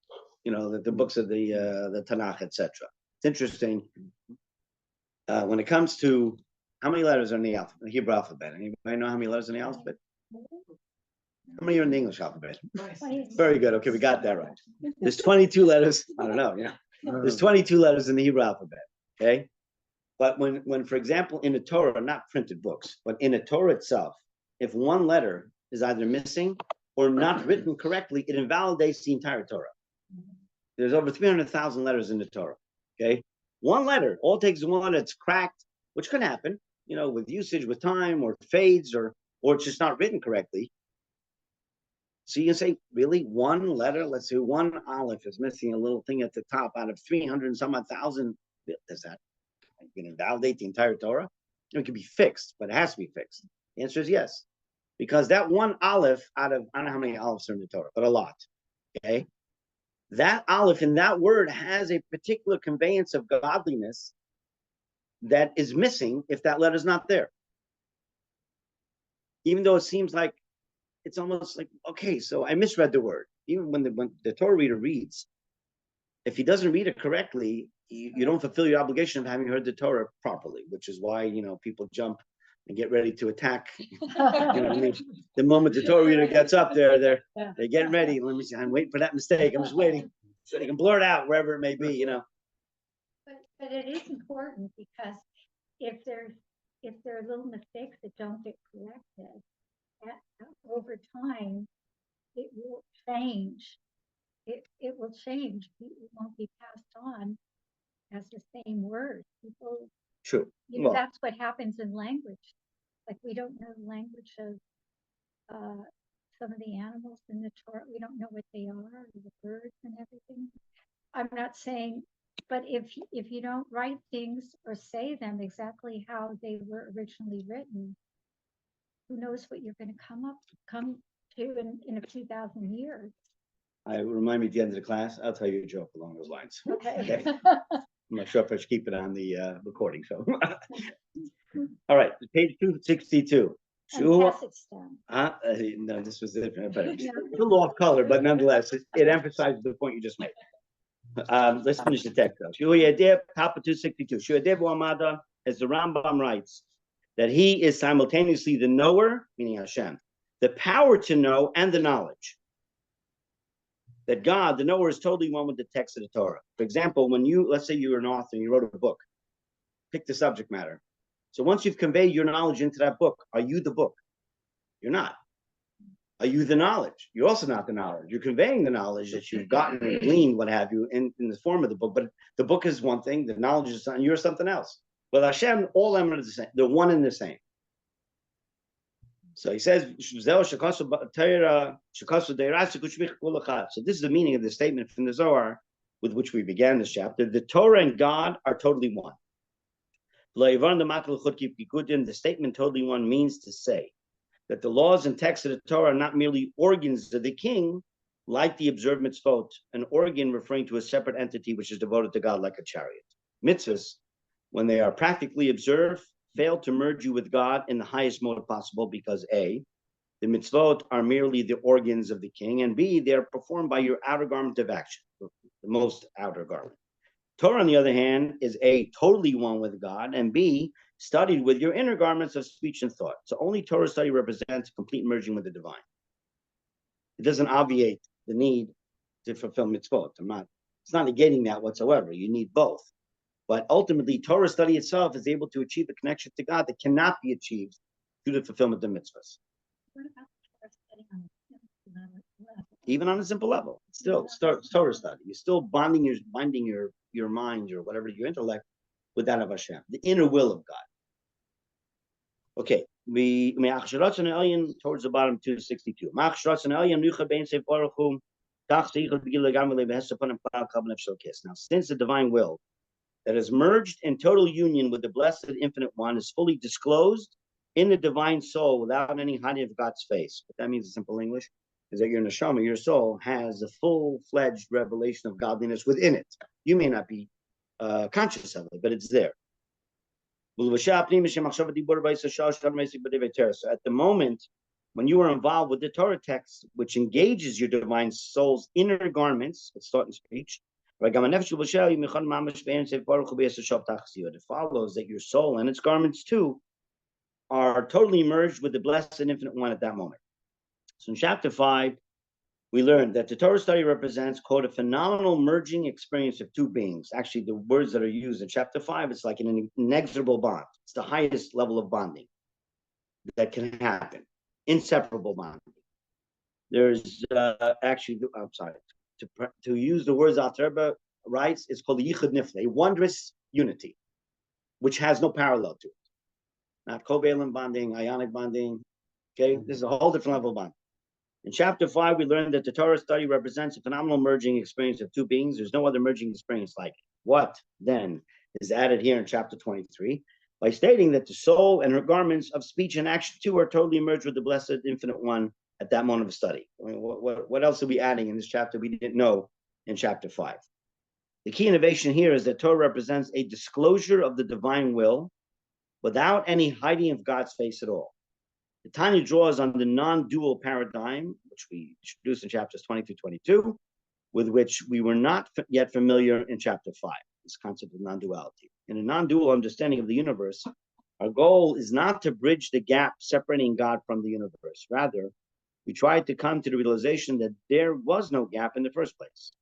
books of the Tanakh, etc. It's interesting when it comes to how many letters are in the Hebrew alphabet. Anybody know how many letters in the alphabet? How many are in the English alphabet? Very good. Okay, we got that right. There's 22 letters. I don't know. There's 22 letters in the Hebrew alphabet. Okay, but when for example in the Torah, not printed books, but in the Torah itself, if one letter is either missing or not written correctly, it invalidates the entire Torah. There's over 300,000 letters in the Torah. Okay, one letter, all it takes is one letter that's cracked, which could happen, with usage, with time, or fades, or it's just not written correctly. So you can say, really, one letter, let's say one aleph is missing a little thing at the top out of 300 and some odd thousand. Does that invalidate the entire Torah? It can be fixed, but it has to be fixed. The answer is yes. Because that one aleph out of, I don't know how many alephs are in the Torah, but a lot. Okay? That aleph in that word has a particular conveyance of godliness that is missing if that letter's not there. Even though it seems like it's almost like, okay, so I misread the word. Even when the Torah reader reads, if he doesn't read it correctly, you don't fulfill your obligation of having heard the Torah properly, which is why, people jump and get ready to attack. The moment the Torah reader gets up there, they're getting ready. Let me see, I'm waiting for that mistake. I'm just waiting so they can blur it out wherever it may be, But it is important because if there are little mistakes that don't get corrected, over time, it will change. It will change. It won't be passed on as the same word. People, True. That's what happens in language. Like we don't know the language of some of the animals in the Torah. We don't know what they are, the birds and everything. I'm not saying, but if you don't write things or say them exactly how they were originally written, who knows what you're going to come to in a few thousand years. Remind me at the end of the class, I'll tell you a joke along those lines. Okay. I'm not sure if I should keep it on the recording, so. All right, page 262. And Kazakhstan. No, this was different, but it's a little off color, but nonetheless, it emphasizes the point you just made. Let's finish the text though. Top of 262. As the Rambam writes, that he is simultaneously the knower, meaning Hashem, the power to know, and the knowledge. That God, the knower, is totally one with the text of the Torah. For example, when let's say you're an author and you wrote a book, pick the subject matter. So once you've conveyed your knowledge into that book, are you the book? You're not. Are you the knowledge? You're also not the knowledge. You're conveying the knowledge that you've gotten and gleaned, what have you, in the form of the book. But the book is one thing, the knowledge is something, you're something else. With Hashem, all of them are the same. They're one and the same. So he says, so this is the meaning of the statement from the Zohar with which we began this chapter. The Torah and God are totally one. The statement totally one means to say that the laws and texts of the Torah are not merely organs of the king, like the observed mitzvot, an organ referring to a separate entity which is devoted to God like a chariot. Mitzvos, when they are practically observed, fail to merge you with God in the highest mode possible because A, the mitzvot are merely the organs of the king, and B, they are performed by your outer garment of action, the most outer garment. Torah, on the other hand, is A, totally one with God, and B, studied with your inner garments of speech and thought. So only Torah study represents complete merging with the divine. It doesn't obviate the need to fulfill mitzvot. It's not negating that whatsoever. You need both. But ultimately, Torah study itself is able to achieve a connection to God that cannot be achieved through the fulfillment of mitzvahs. What about Torah study on a simple level? Even on a simple level, still it's Torah study. You're still binding your mind or whatever, your intellect, with that of Hashem, the inner will of God. Okay, towards the bottom, 262. Now, since the divine will that is merged in total union with the blessed infinite one is fully disclosed in the divine soul without any hiding of God's face. What that means in simple English is that your neshama, your soul, has a full-fledged revelation of godliness within it. You may not be conscious of it, but it's there. So at the moment when you are involved with the Torah text, which engages your divine soul's inner garments, it's thought and speech, it follows that your soul and its garments too are totally merged with the blessed and infinite one at that moment. So in chapter 5, we learned that the Torah study represents, quote, a phenomenal merging experience of two beings. Actually, the words that are used in chapter 5, it's like an inexorable bond. It's the highest level of bonding that can happen. Inseparable bonding. There's to use the words Alter Rebbe writes, it's called the Yichud Nifle, a wondrous unity, which has no parallel to it. Not covalent bonding, ionic bonding. Okay, this is a whole different level of bonding. In chapter 5, we learned that the Torah study represents a phenomenal merging experience of two beings. There's no other merging experience like it. What, then, is added here in chapter 23 by stating that the soul and her garments of speech and action too are totally merged with the blessed infinite one at that moment of study. I mean, what else are we adding in this chapter we didn't know in chapter 5? The key innovation here is that Torah represents a disclosure of the divine will without any hiding of God's face at all. The Tanya draws on the non-dual paradigm, which we introduced in chapters 20 through 22, with which we were not yet familiar in chapter 5, this concept of non-duality. In a non-dual understanding of the universe, our goal is not to bridge the gap separating God from the universe. Rather, we try to come to the realization that there was no gap in the first place.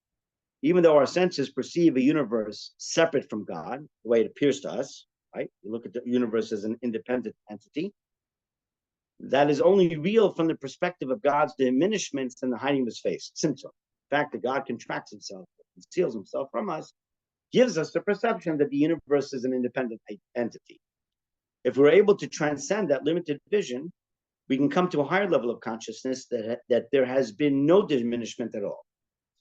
Even though our senses perceive a universe separate from God, the way it appears to us, right? We look at the universe as an independent entity. That is only real from the perspective of God's diminishments and the hiding of his face. Symptom. The fact that God contracts himself, conceals himself from us, gives us the perception that the universe is an independent entity. If we're able to transcend that limited vision, we can come to a higher level of consciousness that there has been no diminishment at all.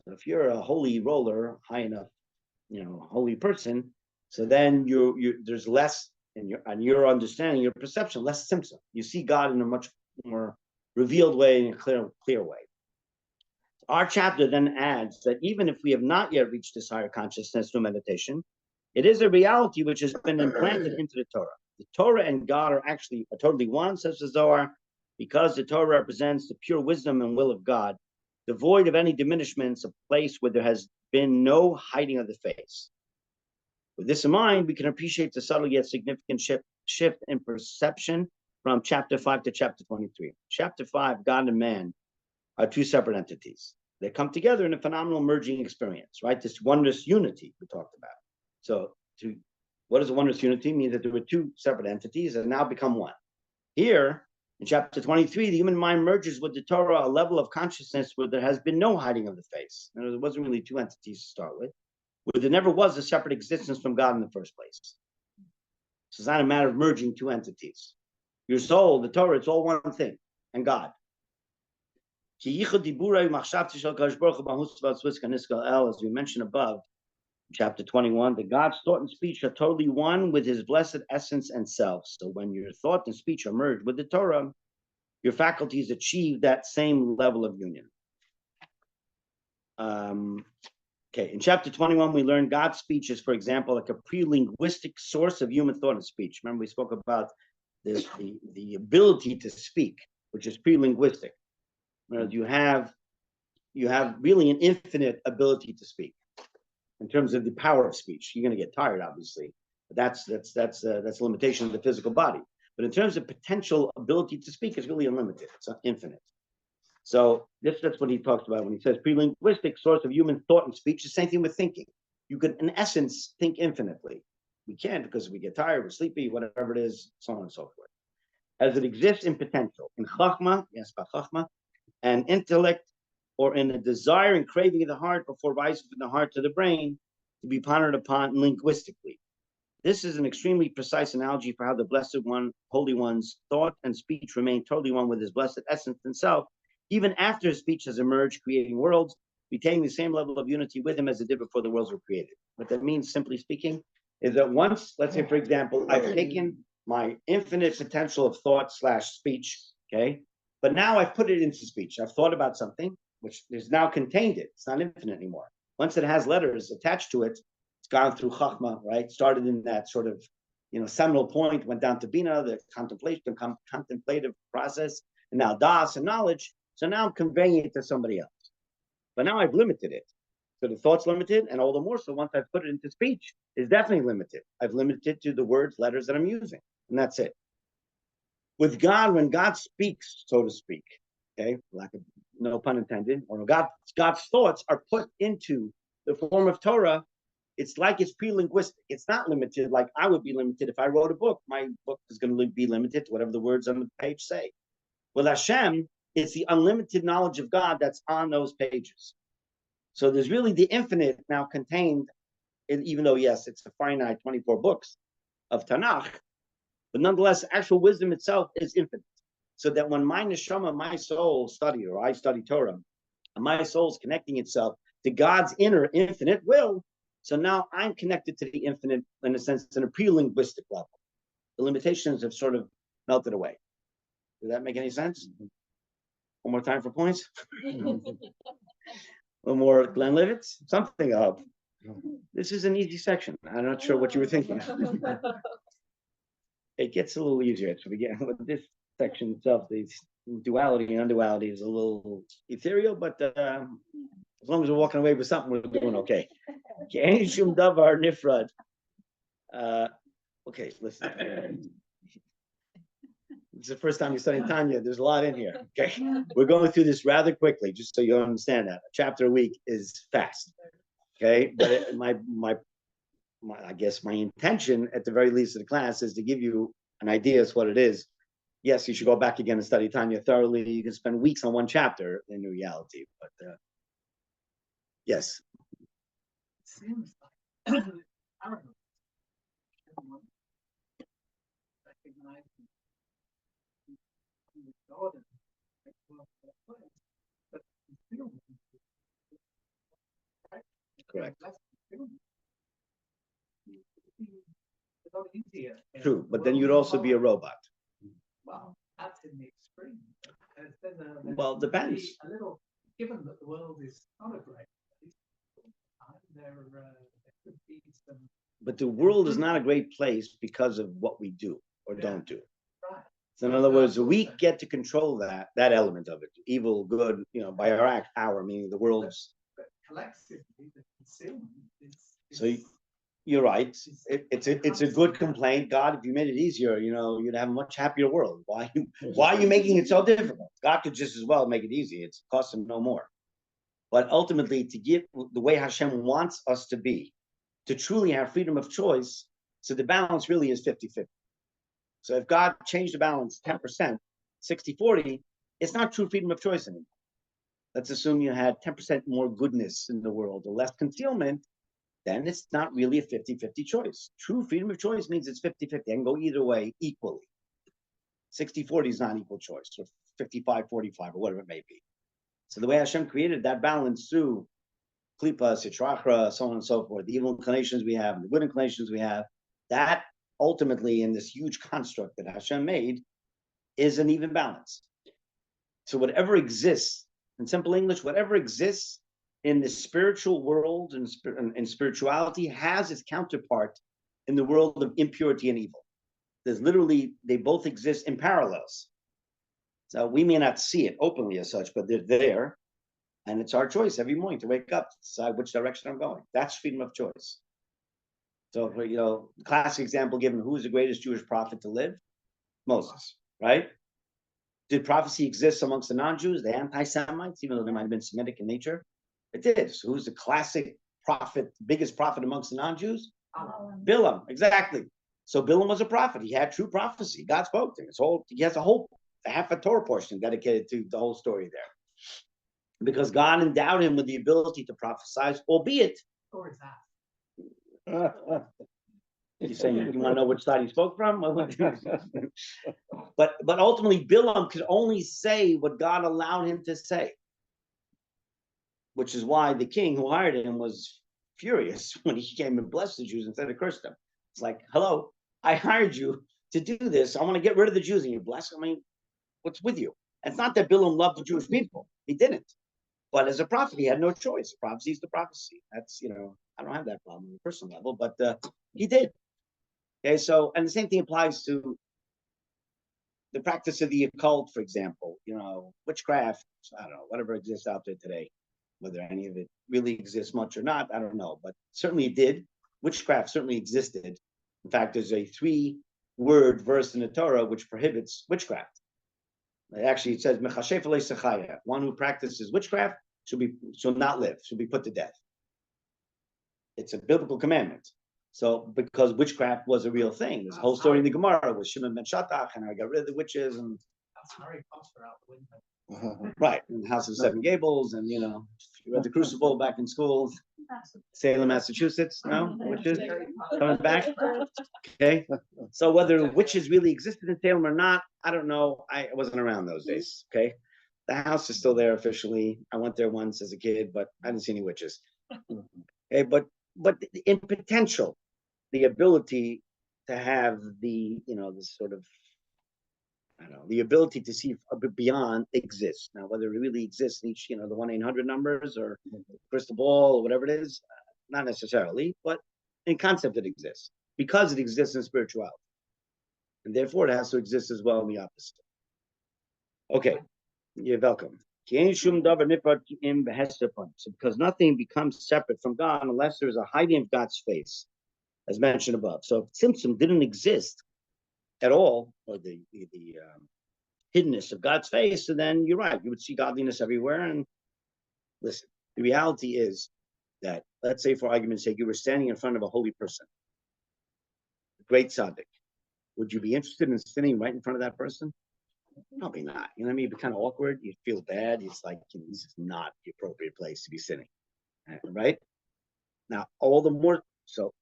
So if you're a holy roller, high enough, holy person, so then there's less in your understanding, your perception, less symptom. You see God in a much more revealed way, in a clear way. Our chapter then adds that even if we have not yet reached this higher consciousness through meditation, it is a reality which has been implanted into the Torah. The Torah and God are actually totally one, says the Zohar, because the Torah represents the pure wisdom and will of God, devoid of any diminishments, a place where there has been no hiding of the face. With this in mind, we can appreciate the subtle yet significant shift in perception from chapter 5 to chapter 23. Chapter 5, God and man are two separate entities. They come together in a phenomenal merging experience, right? This wondrous unity we talked about. So what is a wondrous unity? It means that there were two separate entities that now become one. Here, in chapter 23, the human mind merges with the Torah, a level of consciousness where there has been no hiding of the face. There wasn't really two entities to start with, where there never was a separate existence from God in the first place. So it's not a matter of merging two entities. Your soul, the Torah, it's all one thing, and God. As we mentioned above, chapter 21, that God's thought and speech are totally one with his blessed essence and self. So when your thought and speech are merged with the Torah, your faculties achieve that same level of union. Okay, in chapter 21, we learned God's speech is, for example, like a pre-linguistic source of human thought and speech. Remember, we spoke about this, the ability to speak, which is pre-linguistic. You have really an infinite ability to speak. In terms of the power of speech, you're going to get tired, obviously. But that's a limitation of the physical body. But in terms of potential ability to speak, it's really unlimited. It's infinite. So that's what he talks about when he says pre-linguistic source of human thought and speech. The same thing with thinking. You could, in essence, think infinitely. We can't because we get tired, we're sleepy, whatever it is, so on and so forth. As it exists in potential, in chachma, yes, chachma, and intellect, or in a desire and craving of the heart before rising from the heart to the brain, to be pondered upon linguistically. This is an extremely precise analogy for how the Blessed One, Holy One's thought and speech remain totally one with his blessed essence himself, even after his speech has emerged, creating worlds, retaining the same level of unity with him as it did before the worlds were created. What that means, simply speaking, is that once, let's say, for example, I've taken my infinite potential of thought / speech, okay, but now I've put it into speech. I've thought about something, which is now contained it. It's not infinite anymore. Once it has letters attached to it, it's gone through Chachma, right? Started in that sort of, seminal point, went down to Bina, the contemplative process, and now Das and knowledge. So now I'm conveying it to somebody else. But now I've limited it. So the thought's limited, and all the more so once I've put it into speech, it's definitely limited. I've limited it to the words, letters that I'm using, and that's it. With God, when God speaks, so to speak, okay, no pun intended, or God's thoughts are put into the form of Torah, it's like it's pre-linguistic. It's not limited like I would be limited if I wrote a book. My book is going to be limited to whatever the words on the page say. With Hashem, it's the unlimited knowledge of God that's on those pages. So there's really the infinite now contained, even though, yes, it's a finite 24 books of Tanakh, but nonetheless, actual wisdom itself is infinite. So that when my neshama, my soul study, or I study Torah, and my soul's connecting itself to God's inner infinite will, so now I'm connected to the infinite, in a sense, in a pre-linguistic level. The limitations have sort of melted away. Does that make any sense? One more time for points? A little more Glenlivet? Something up. This is an easy section. I'm not sure what you were thinking. It gets a little easier as we get with this section itself. The duality and unduality is a little ethereal, but as long as we're walking away with something, we're doing okay. Okay, listen. It's the first time you're studying Tanya. There's a lot in here. Okay, we're going through this rather quickly, just so you understand that a chapter a week is fast. Okay, but I guess my intention, at the very least of the class, is to give you an idea as what it is. Yes, you should go back again and study Tanya thoroughly. You can spend weeks on one chapter in reality, but yes. It seems like arrogance. Everyone recognizing God and but still, right? Correct. It's a lot easier. True, but then you'd also be a robot. Well, that's in the extreme. Well, depends. A little, given that the world is not a great place, there could be some. But the world is not a great place because of what we do or don't do. Right. So in other words, we get to control that element of it, evil, good, by our power, meaning the world's. But collectively, the concealment is. So you're right. It's a good complaint. God, if you made it easier, you'd have a much happier world. Why are you making it so difficult? God could just as well make it easy. It costs him no more. But ultimately, to give the way Hashem wants us to be, to truly have freedom of choice, so the balance really is 50-50. So if God changed the balance 10%, 60-40, it's not true freedom of choice anymore. Let's assume you had 10% more goodness in the world or less concealment, then it's not really a 50-50 choice. True freedom of choice means it's 50-50. I can go either way equally. 60-40 is not equal choice, or 55-45, or whatever it may be. So the way Hashem created that balance through Klipa, Sitrachra, so on and so forth, the evil inclinations we have, and the good inclinations we have, that ultimately in this huge construct that Hashem made is an even balance. So whatever exists, in simple English, whatever exists in the spiritual world and spirituality has its counterpart in the world of impurity and evil. There's literally, they both exist in parallels. So we may not see it openly as such, but they're there. And it's our choice every morning to wake up, to decide which direction I'm going. That's freedom of choice. So, the classic example given, who is the greatest Jewish prophet to live? Moses, right? Did prophecy exist amongst the non-Jews, the anti-Semites, even though they might have been Semitic in nature? It did. So who's the classic prophet, biggest prophet amongst the non-Jews? Bilam, exactly. So Bilam was a prophet. He had true prophecy. God spoke to him. He has half a Torah portion dedicated to the whole story there. Because God endowed him with the ability to prophesy, albeit. Or is that? You're saying you want to know which side he spoke from? But ultimately, Bilam could only say what God allowed him to say. Which is why the king who hired him was furious when he came and blessed the Jews instead of cursed them. It's like, hello, I hired you to do this. I want to get rid of the Jews and you bless them. I mean, what's with you? It's not that Bilam loved the Jewish people. He didn't. But as a prophet, he had no choice. Prophecy is the prophecy. That's, I don't have that problem on a personal level, but he did. Okay, so, and the same thing applies to the practice of the occult, for example, witchcraft, I don't know, whatever exists out there today. Whether any of it really exists much or not, I don't know. But certainly it did. Witchcraft certainly existed. In fact, there's a 3-word verse in the Torah which prohibits witchcraft. Actually, it says, Mechashef alei sechaya. One who practices witchcraft shall not live, shall be put to death. It's a biblical commandment. So, because witchcraft was a real thing. There's a whole story in the Gemara with Shimon ben Shattach, and I got rid of the witches. And That's Harry Potter out the window. right, in the House of Seven Gables, and you read the Crucible back in school, Salem, Massachusetts. No, witches coming back. Okay, so whether witches really existed in Salem or not, I don't know. I wasn't around those days. Okay, the house is still there officially. I went there once as a kid, but I didn't see any witches. Okay, but in potential, the ability to have the this sort of, I don't know, the ability to see a bit beyond exists. Now, whether it really exists in each, the 1-800 numbers or crystal ball or whatever it is, not necessarily, but in concept it exists because it exists in spirituality. And therefore it has to exist as well in the opposite. Okay, you're welcome. So because nothing becomes separate from God unless there's a hiding of God's face, as mentioned above. So if Tzimtzum didn't exist at all, or the hiddenness of God's face, so then you're right, you would see godliness everywhere. And listen, the reality is that, let's say for argument's sake, you were standing in front of a holy person, a great tzaddik. Would you be interested in sitting right in front of that person? Probably not. You know what I mean? It'd be kind of awkward. You'd feel bad. It's like, this is not the appropriate place to be sitting. Right? Now, all the more so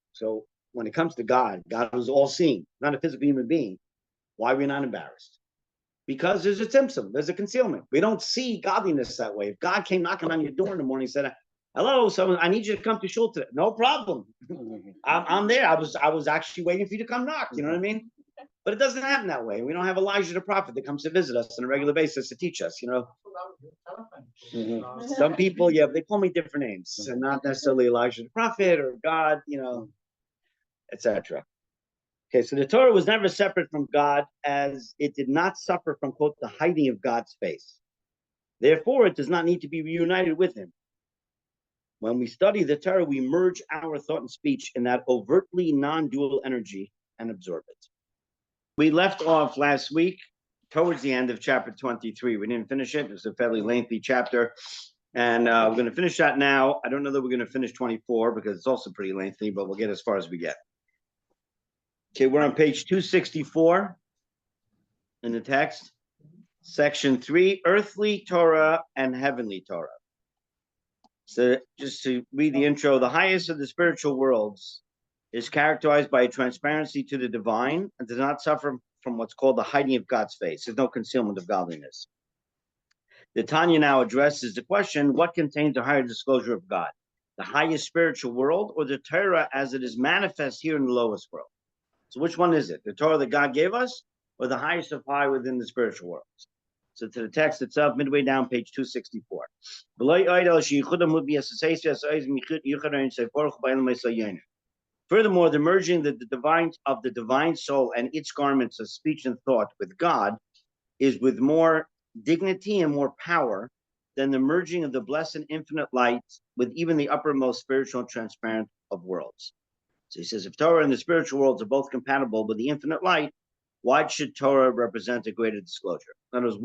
when it comes to God was all seeing, not a physical human being. Why are we not embarrassed? Because there's a tzimtzum, there's a concealment. We don't see godliness that way. If God came knocking on your door in the morning and said, hello, someone, I need you to come to shul today. No problem. I'm there. I was actually waiting for you to come knock. You know what I mean? But it doesn't happen that way. We don't have Elijah the prophet that comes to visit us on a regular basis to teach us, you know. Some people, yeah, they call me different names, and not necessarily Elijah the prophet or God, you know, etc. Okay, so the Torah was never separate from God, as it did not suffer from, quote, the hiding of God's face. Therefore, it does not need to be reunited with him. When we study the Torah, we merge our thought and speech in that overtly non-dual energy and absorb it. We left off last week towards the end of chapter 23. We didn't finish it. It was a fairly lengthy chapter. And we're going to finish that now. I don't know that we're going to finish 24 because it's also pretty lengthy, but we'll get as far as we get. Okay, we're on page 264 in the text. Section 3, earthly Torah and heavenly Torah. So just to read the intro, the highest of the spiritual worlds is characterized by a transparency to the divine and does not suffer from what's called the hiding of God's face. There's no concealment of godliness. The Tanya now addresses the question, what contains the higher disclosure of God? The highest spiritual world or the Torah as it is manifest here in the lowest world? So which one is it? The Torah that God gave us or the highest of high within the spiritual world? So to the text itself, midway down, page 264. Furthermore, the merging of the divine soul and its garments of speech and thought with God is with more dignity and more power than the merging of the blessed infinite light with even the uppermost spiritual and transparent of worlds. So he says, if Torah and the spiritual worlds are both compatible with the infinite light, why should Torah represent a greater disclosure? In other words,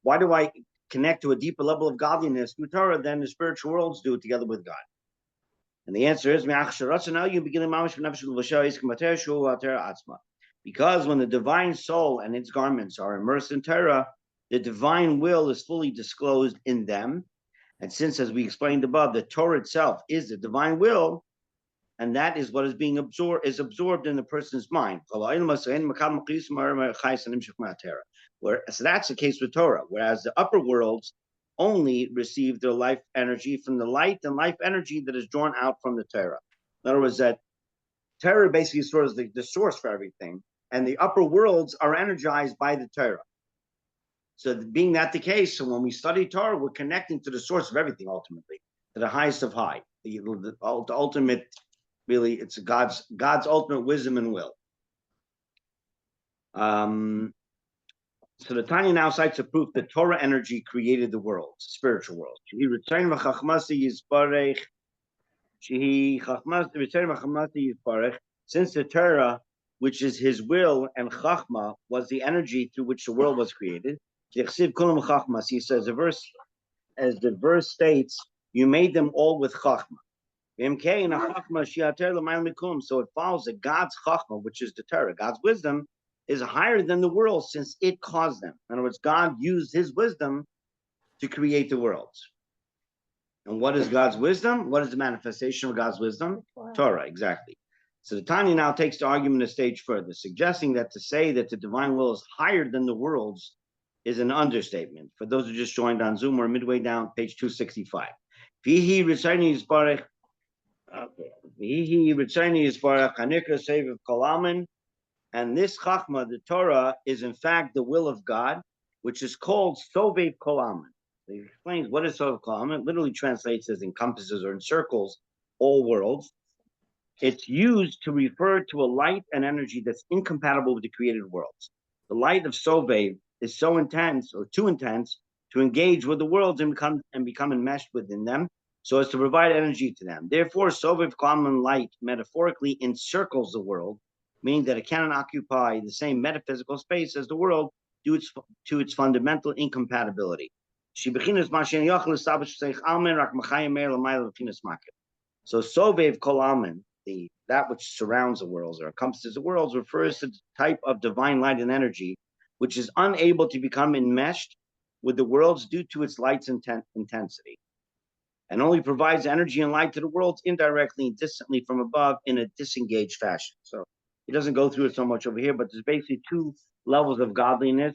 why do I connect to a deeper level of godliness through Torah than the spiritual worlds do together with God? And the answer is, because when the divine soul and its garments are immersed in Torah, the divine will is fully disclosed in them. And since, as we explained above, the Torah itself is the divine will, and that is what is being absorbed in the person's mind. So that's the case with Torah, whereas the upper worlds only receive their life energy from the light and life energy that is drawn out from the Torah. In other words, that Torah basically stores the source for everything, and the upper worlds are energized by the Torah. So being that the case, so when we study Torah, we're connecting to the source of everything ultimately, to the highest of high, the ultimate. Really, it's God's ultimate wisdom and will. So the Tanya now cites a proof that Torah energy created the world, spiritual world. Since the Torah, which is his will, and Chachma was the energy through which the world was created. He says, as the verse states, you made them all with Chachma. So it follows that God's Chachma, which is the Torah, God's wisdom, is higher than the world since it caused them. In other words, God used his wisdom to create the worlds. And what is God's wisdom? What is the manifestation of God's wisdom? Torah, exactly. So the Tanya now takes the argument a stage further, suggesting that to say that the divine will is higher than the world's is an understatement. For those who just joined on Zoom, we're midway down, page 265. And this Chachma, the Torah, is in fact the will of God, which is called Sovev Kol Almin. He explains what is Sovev Kol Almin. It literally translates as encompasses or encircles all worlds. It's used to refer to a light and energy that's incompatible with the created worlds. The light of Sovev is so intense or too intense to engage with the worlds and become enmeshed within them, so as to provide energy to them. Therefore, Sovev Kol Almin light metaphorically encircles the world, meaning that it cannot occupy the same metaphysical space as the world due to its fundamental incompatibility. So Sovev Kol Almin, that which surrounds the worlds or encompasses the worlds, refers to the type of divine light and energy which is unable to become enmeshed with the worlds due to its light's intensity, and only provides energy and light to the worlds indirectly and distantly from above in a disengaged fashion. So he doesn't go through it so much over here, but there's basically two levels of godliness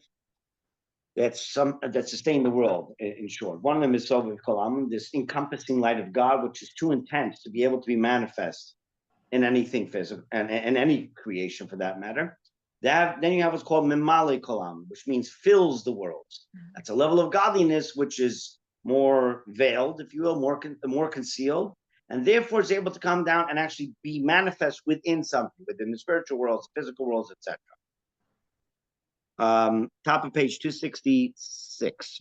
that sustain the world, in short. One of them is Sovev Kol Almin, this encompassing light of God, which is too intense to be able to be manifest in anything physical and any creation for that matter. Then you have what's called Mimale Kolam, which means fills the world. That's a level of godliness which is more veiled, if you will, more concealed, and therefore is able to come down and actually be manifest within something, within the spiritual worlds, physical worlds, etc. Top of page 266.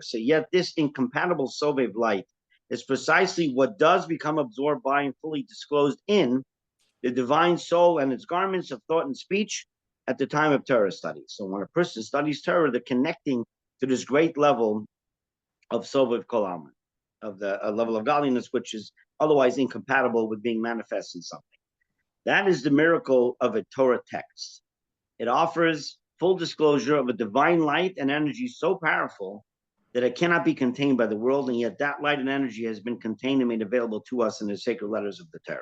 So yet this incompatible Sovev light is precisely what does become absorbed by and fully disclosed in the divine soul and its garments of thought and speech at the time of Torah study. So when a person studies Torah, they're connecting to this great level of Sovev Kolam, of a level of godliness which is otherwise incompatible with being manifest in something. That is the miracle of a Torah text. It offers full disclosure of a divine light and energy so powerful that it cannot be contained by the world, and yet that light and energy has been contained and made available to us in the sacred letters of the Torah.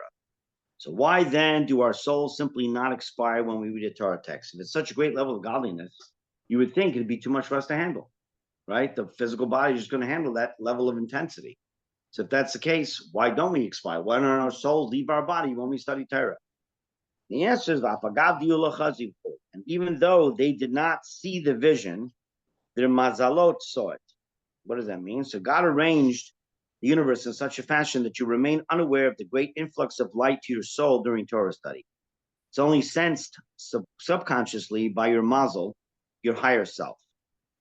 So why then do our souls simply not expire when we read a Torah text? If it's such a great level of godliness, you would think it'd be too much for us to handle, right? The physical body is just going to handle that level of intensity. So if that's the case, why don't we expire? Why don't our souls leave our body when we study Torah? The answer is, and even though they did not see the vision, their mazalot saw it. What does that mean? So God arranged the universe in such a fashion that you remain unaware of the great influx of light to your soul during Torah study. It's only sensed subconsciously by your mazel, your higher self.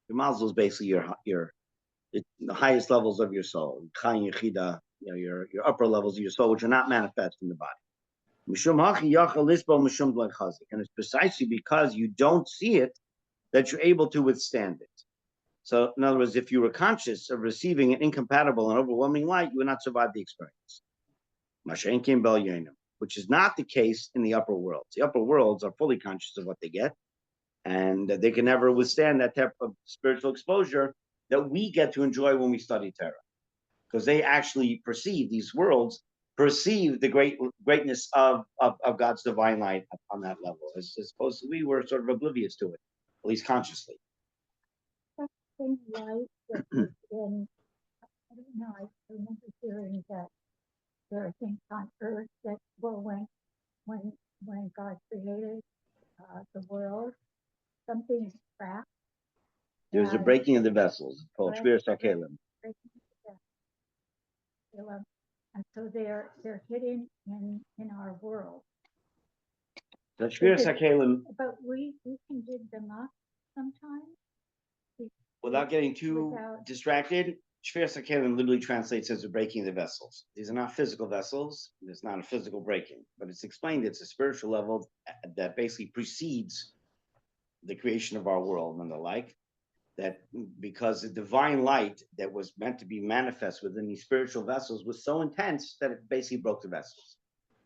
Your mazel is basically the highest levels of your soul, your upper levels of your soul, which are not manifest in the body. And it's precisely because you don't see it that you're able to withstand it. So, in other words, if you were conscious of receiving an incompatible and overwhelming light, you would not survive the experience. Which is not the case in the upper worlds. The upper worlds are fully conscious of what they get, and they can never withstand that type of spiritual exposure that we get to enjoy when we study Torah, because they actually perceive these worlds, perceive the greatness of God's divine light on that level, as opposed to we were sort of oblivious to it, at least consciously. That same light that was in, I don't know, I remember hearing that there are things on earth that, well, when God created the world, something cracked. There's a and breaking of the vessels called Right. Shvir Sakelim. breaking the vessel. And so they're hidden in our world. The Shvir Is it- Sakelim, But we can dig them up sometimes. without getting too Without- distracted, Shvir Sakelim literally translates as the breaking of the vessels. These are not physical vessels. It's not a physical breaking, but it's explained it's a spiritual level that basically precedes the creation of our world and the like. That because the divine light that was meant to be manifest within these spiritual vessels was so intense that it basically broke the vessels.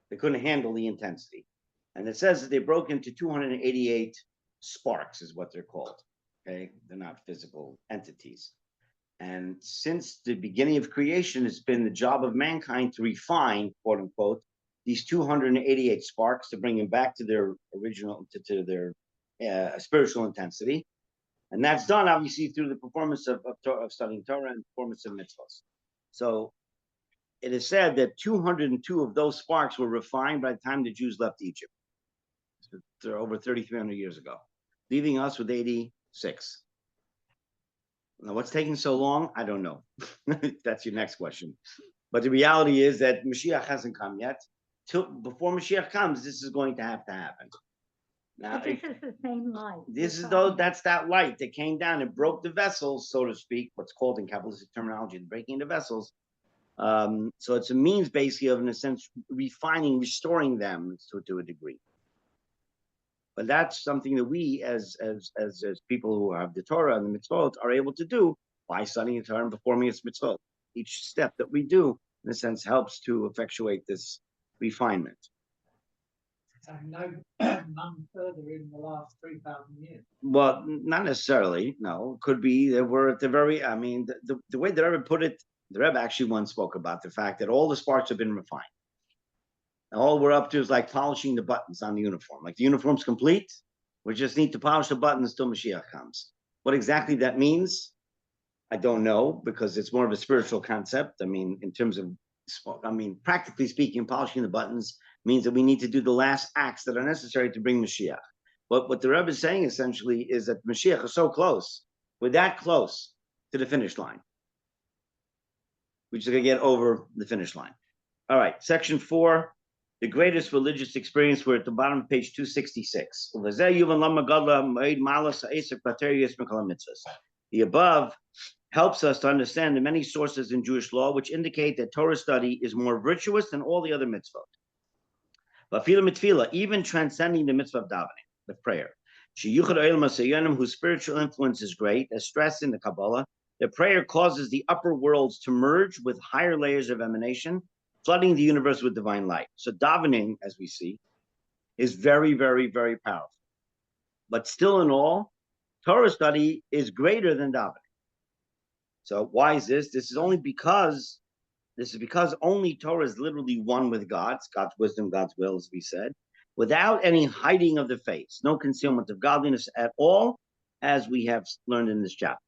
They couldn't handle the intensity. And it says that they broke into 288 sparks, is what they're called. Okay, they're not physical entities. And since the beginning of creation, it's been the job of mankind to refine, quote unquote, these 288 sparks to bring them back to their original, to their spiritual intensity. And that's done, obviously, through the performance of studying Torah and performance of mitzvos. So it is said that 202 of those sparks were refined by the time the Jews left Egypt. So over 3,300 years ago, leaving us with 86. Now, what's taking so long? I don't know. That's your next question. But the reality is that Mashiach hasn't come yet. Before Mashiach comes, this is going to happen. Now, But this is the same light. that's that light that came down and broke the vessels, so to speak, what's called in Kabbalistic terminology, the breaking the vessels. So it's a means basically of, in a sense, refining, restoring them to a degree. But that's something that we, as people who have the Torah and the mitzvot, are able to do by studying the Torah and performing its mitzvot. Each step that we do, in a sense, helps to effectuate this refinement. So none further in the last 3,000 years. Well, not necessarily. No, could be that we're at the very. I mean, the way the Rebbe put it, the Rebbe actually once spoke about the fact that all the sparks have been refined. And all we're up to is like polishing the buttons on the uniform. Like the uniform's complete, we just need to polish the buttons till Mashiach comes. What exactly that means, I don't know, because it's more of a spiritual concept. I mean, in terms of I mean, practically speaking, polishing the buttons means that we need to do the last acts that are necessary to bring Mashiach. But what the Rebbe is saying essentially is that Mashiach is so close. We're that close to the finish line. We're just going to get over the finish line. All right, section 4, the greatest religious experience. We're at the bottom of page 266. The above helps us to understand the many sources in Jewish law which indicate that Torah study is more virtuous than all the other mitzvot. But even transcending the mitzvah of davening, the prayer, whose spiritual influence is great, as stressed in the Kabbalah, the prayer causes the upper worlds to merge with higher layers of emanation, flooding the universe with divine light. So davening, as we see, is very, very, very powerful. But still in all, Torah study is greater than davening. So why is this? This is because only Torah is literally one with God's wisdom, God's will, as we said, without any hiding of the face, no concealment of godliness at all, as we have learned in this chapter.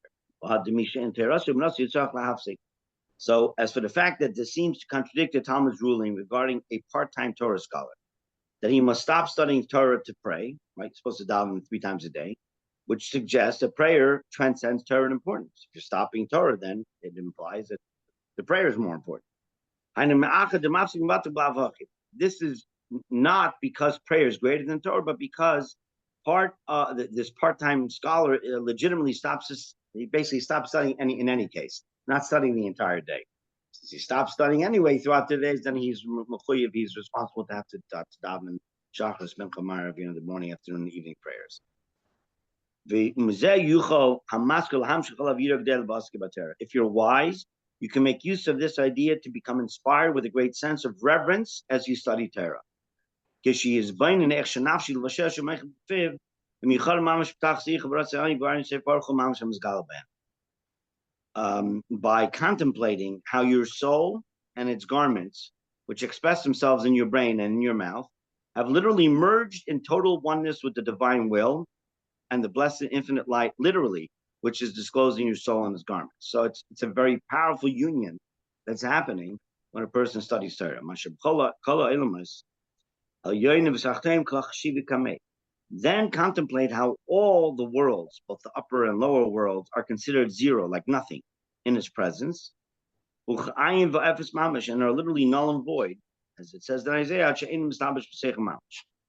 So as for the fact that this seems to contradict the Talmud's ruling regarding a part-time Torah scholar, that he must stop studying Torah to pray, right? He's supposed to daven 3 times a day, which suggests that prayer transcends Torah in importance. If you're stopping Torah, then it implies that the prayer is more important. This is not because prayer is greater than Torah, but because this part-time scholar legitimately he basically stops studying in any case, not studying the entire day. Since he stops studying anyway throughout the days, then he's responsible to have to daven Shachris, Mincha, Marav, the morning, afternoon, and evening prayers. If you're wise, you can make use of this idea to become inspired with a great sense of reverence as you study Torah. By contemplating how your soul and its garments, which express themselves in your brain and in your mouth, have literally merged in total oneness with the divine will and the blessed infinite light, literally, which is disclosed in your soul and its garments. So it's a very powerful union that's happening when a person studies Torah. Then contemplate how all the worlds, both the upper and lower worlds, are considered zero, like nothing, in his presence, and are literally null and void, as it says in Isaiah, to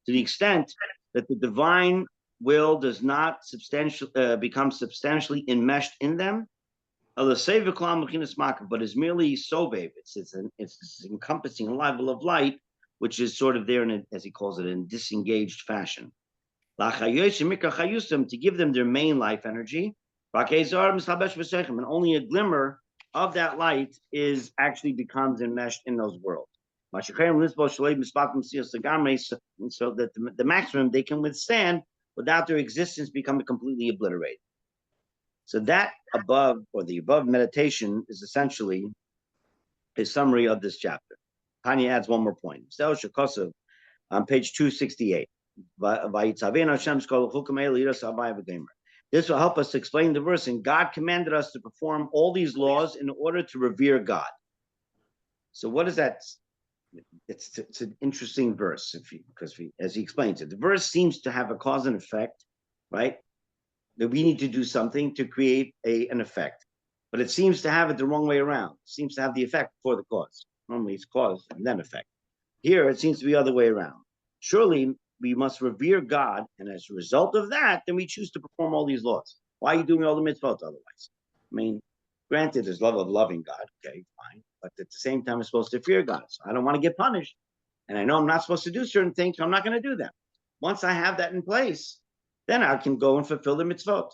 the extent that the divine will does not become substantially enmeshed in them, but is merely sobev. It's this encompassing level of light, which is sort of there in, as he calls it, in disengaged fashion. To give them their main life energy, and only a glimmer of that light becomes enmeshed in those worlds. So that the maximum they can withstand without their existence becoming completely obliterated. So that above, or the above meditation, is essentially a summary of this chapter. Tanya adds one more point. On page 268. This will help us to explain the verse, and God commanded us to perform all these laws in order to revere God. So what is that? It's an interesting verse, as he explains it. The verse seems to have a cause and effect, right? That we need to do something to create an effect. But it seems to have it the wrong way around. It seems to have the effect before the cause. Normally it's cause and then effect. Here it seems to be the other way around. Surely we must revere God, and as a result of that, then we choose to perform all these laws. Why are you doing all the mitzvot otherwise? I mean, granted, there's love of loving God, okay, fine. But at the same time, I'm supposed to fear God. So I don't want to get punished. And I know I'm not supposed to do certain things, so I'm not going to do them. Once I have that in place, then I can go and fulfill the mitzvot,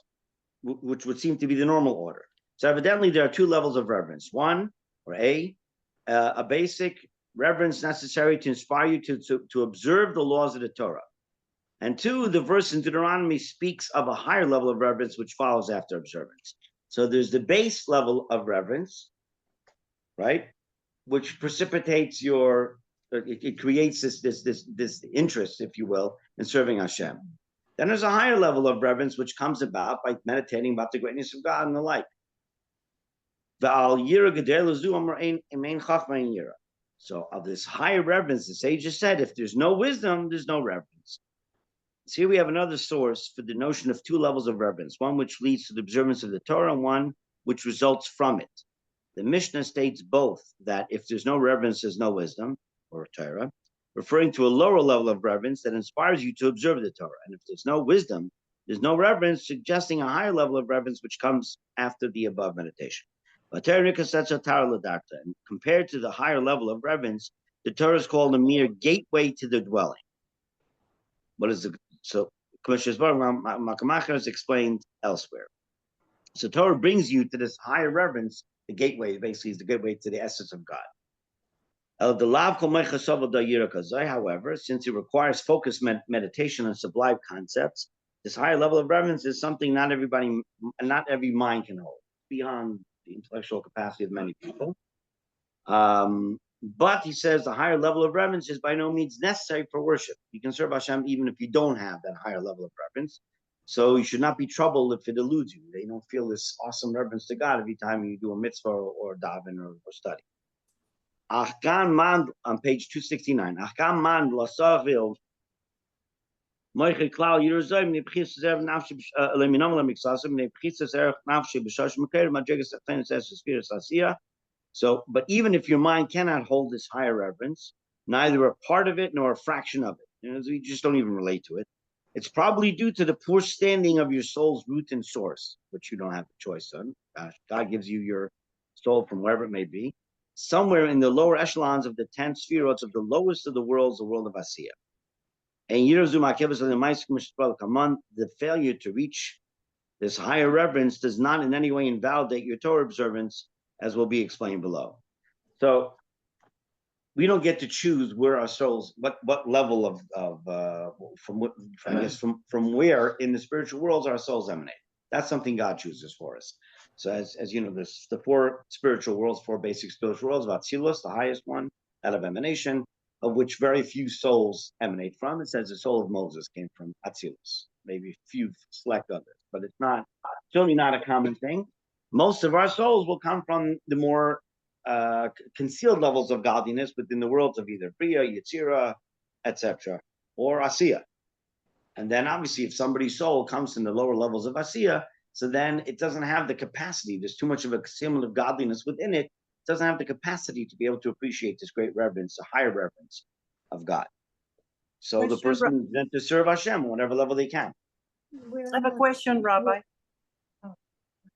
which would seem to be the normal order. So evidently, there are 2 levels of reverence. One, or a basic reverence necessary to inspire you to observe the laws of the Torah. And 2, the verse in Deuteronomy speaks of a higher level of reverence, which follows after observance. So there's the base level of reverence, right, which precipitates it creates this interest, if you will, in serving Hashem. Then there's a higher level of reverence, which comes about by meditating about the greatness of God and the like. So of this higher reverence, the sages said, if there's no wisdom, there's no reverence. So here we have another source for the notion of two levels of reverence, one which leads to the observance of the Torah and one which results from it. The Mishnah states both that if there's no reverence, there's no wisdom, or Torah, referring to a lower level of reverence that inspires you to observe the Torah. And if there's no wisdom, there's no reverence, suggesting a higher level of reverence which comes after the above meditation. And compared to the higher level of reverence, the Torah is called a mere gateway to the dwelling. What is the so Makamachar is explained elsewhere. So Torah brings you to this higher reverence. The gateway basically is the gateway to the essence of God. However, since it requires focused meditation on sublime concepts, this higher level of reverence is something not every mind can hold, beyond the intellectual capacity of many people. But he says the higher level of reverence is by no means necessary for worship. You can serve Hashem even if you don't have that higher level of reverence. So you should not be troubled if it eludes you. You don't feel this awesome reverence to God every time you do a mitzvah or daven or study. On page 269. So, but even if your mind cannot hold this higher reverence, neither a part of it nor a fraction of it, you just don't even relate to it, it's probably due to the poor standing of your soul's root and source, which you don't have a choice on. God gives you your soul from wherever it may be, somewhere in the lower echelons of the 10 spheroids of the lowest of the worlds, the world of Asiya. And the failure to reach this higher reverence does not in any way invalidate your Torah observance, as will be explained below. So we don't get to choose where our souls, what level from where in the spiritual worlds our souls emanate. That's something God chooses for us. So as you know, there's the four spiritual worlds, four basic spiritual worlds, Atzilus, the highest one, that of emanation, of which very few souls emanate from. It says the soul of Moses came from Atzilus, maybe a few select others, but it's certainly not a common thing. Most of our souls will come from the more concealed levels of godliness within the worlds of either Bria, Yetzira, etc., or Asiya. And then obviously if somebody's soul comes in the lower levels of Asiya, so then it doesn't have the capacity, there's too much of a concealment of godliness within it, it doesn't have the capacity to be able to appreciate this great reverence, a higher reverence of God. So the person is meant to serve Hashem, whatever level they can. I have a question, Rabbi.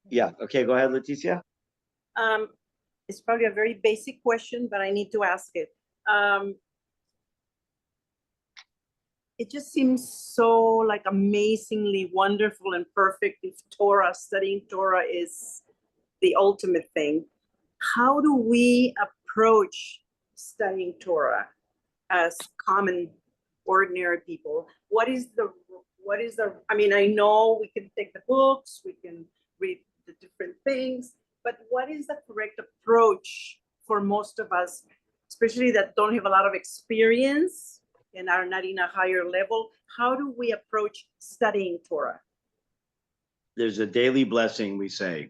Yeah, okay, go ahead, Leticia. It's probably a very basic question, but I need to ask it. It just seems so like amazingly wonderful and perfect if studying Torah is the ultimate thing. How do we approach studying Torah as common, ordinary people? What is the, I mean, I know we can take the books, we can read the different things, but what is the correct approach for most of us, especially that don't have a lot of experience and are not in a higher level? How do we approach studying Torah? There's a daily blessing we say.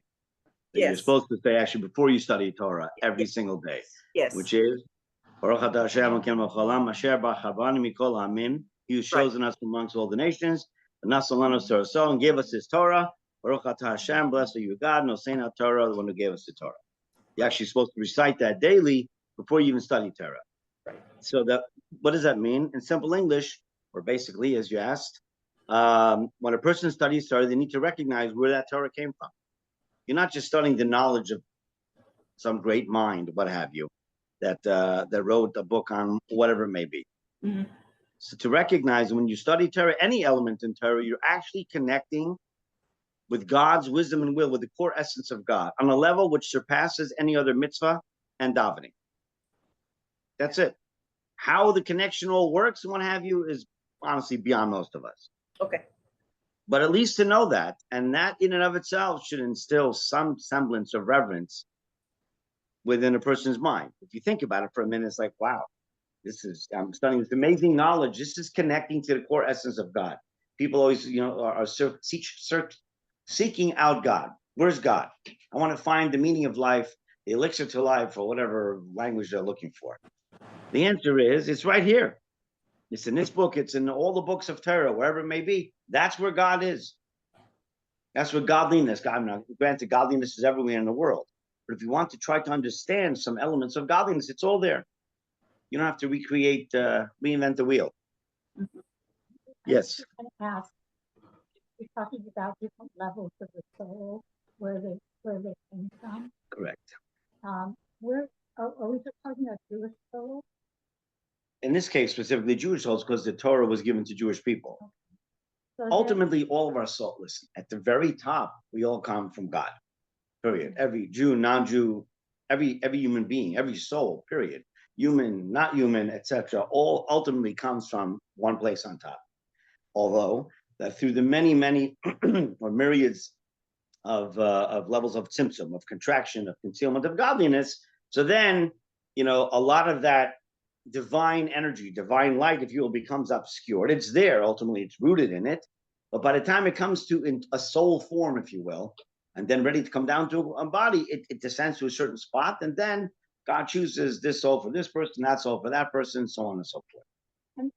That Yes. You're supposed to say actually before you study Torah every single day. Yes. Which is Baruch atah Hashem Elokeinu melech haolam asher b'chavanu mikol ha'amim. He who's chosen us amongst all the nations, and and gave us his Torah. Baruch atah Hashem, blessed are you God, Nosein Torah, the one who gave us the Torah. You're actually supposed to recite that daily before you even study Torah. Right. So what does that mean? In simple English, or basically, as you asked, when a person studies Torah, they need to recognize where that Torah came from. You're not just studying the knowledge of some great mind, what have you, that wrote a book on whatever it may be. Mm-hmm. So to recognize when you study Torah, any element in Torah, you're actually connecting with God's wisdom and will, with the core essence of God, on a level which surpasses any other mitzvah and davening. That's it. How the connection all works and what have you is honestly beyond most of us. Okay. But at least to know that, and that in and of itself should instill some semblance of reverence within a person's mind. If you think about it for a minute, it's like, wow, I'm studying this amazing knowledge. This is connecting to the core essence of God. People always, are seeking out God. Where's God? I want to find the meaning of life, the elixir to life, or whatever language they're looking for. The answer is, it's right here. It's in this book. It's in all the books of Torah, wherever it may be. That's where God is. That's where godliness. God, now, granted, godliness is everywhere in the world. But if you want to try to understand some elements of godliness, it's all there. You don't have to reinvent the wheel. Yes. I'm gonna ask, you're talking about different levels of the soul, where they came from. Correct. Where are we just talking about Jewish soul? In this case, specifically Jewish souls, because the Torah was given to Jewish people. So that- Ultimately, all of our soul, listen, at the very top, we all come from God. Period. Every Jew, non-Jew, every human being, every soul, period. Human, not human, etc., all ultimately comes from one place on top. Although that through the many or myriads of levels of tzimtzum, of contraction, of concealment, of godliness, so then a lot of that divine energy, divine light, if you will, becomes obscured. It's there, ultimately, it's rooted in it. But by the time it comes to a soul form, if you will, and then ready to come down to a body, it descends to a certain spot, and then God chooses this soul for this person, that soul for that person, so on and so forth.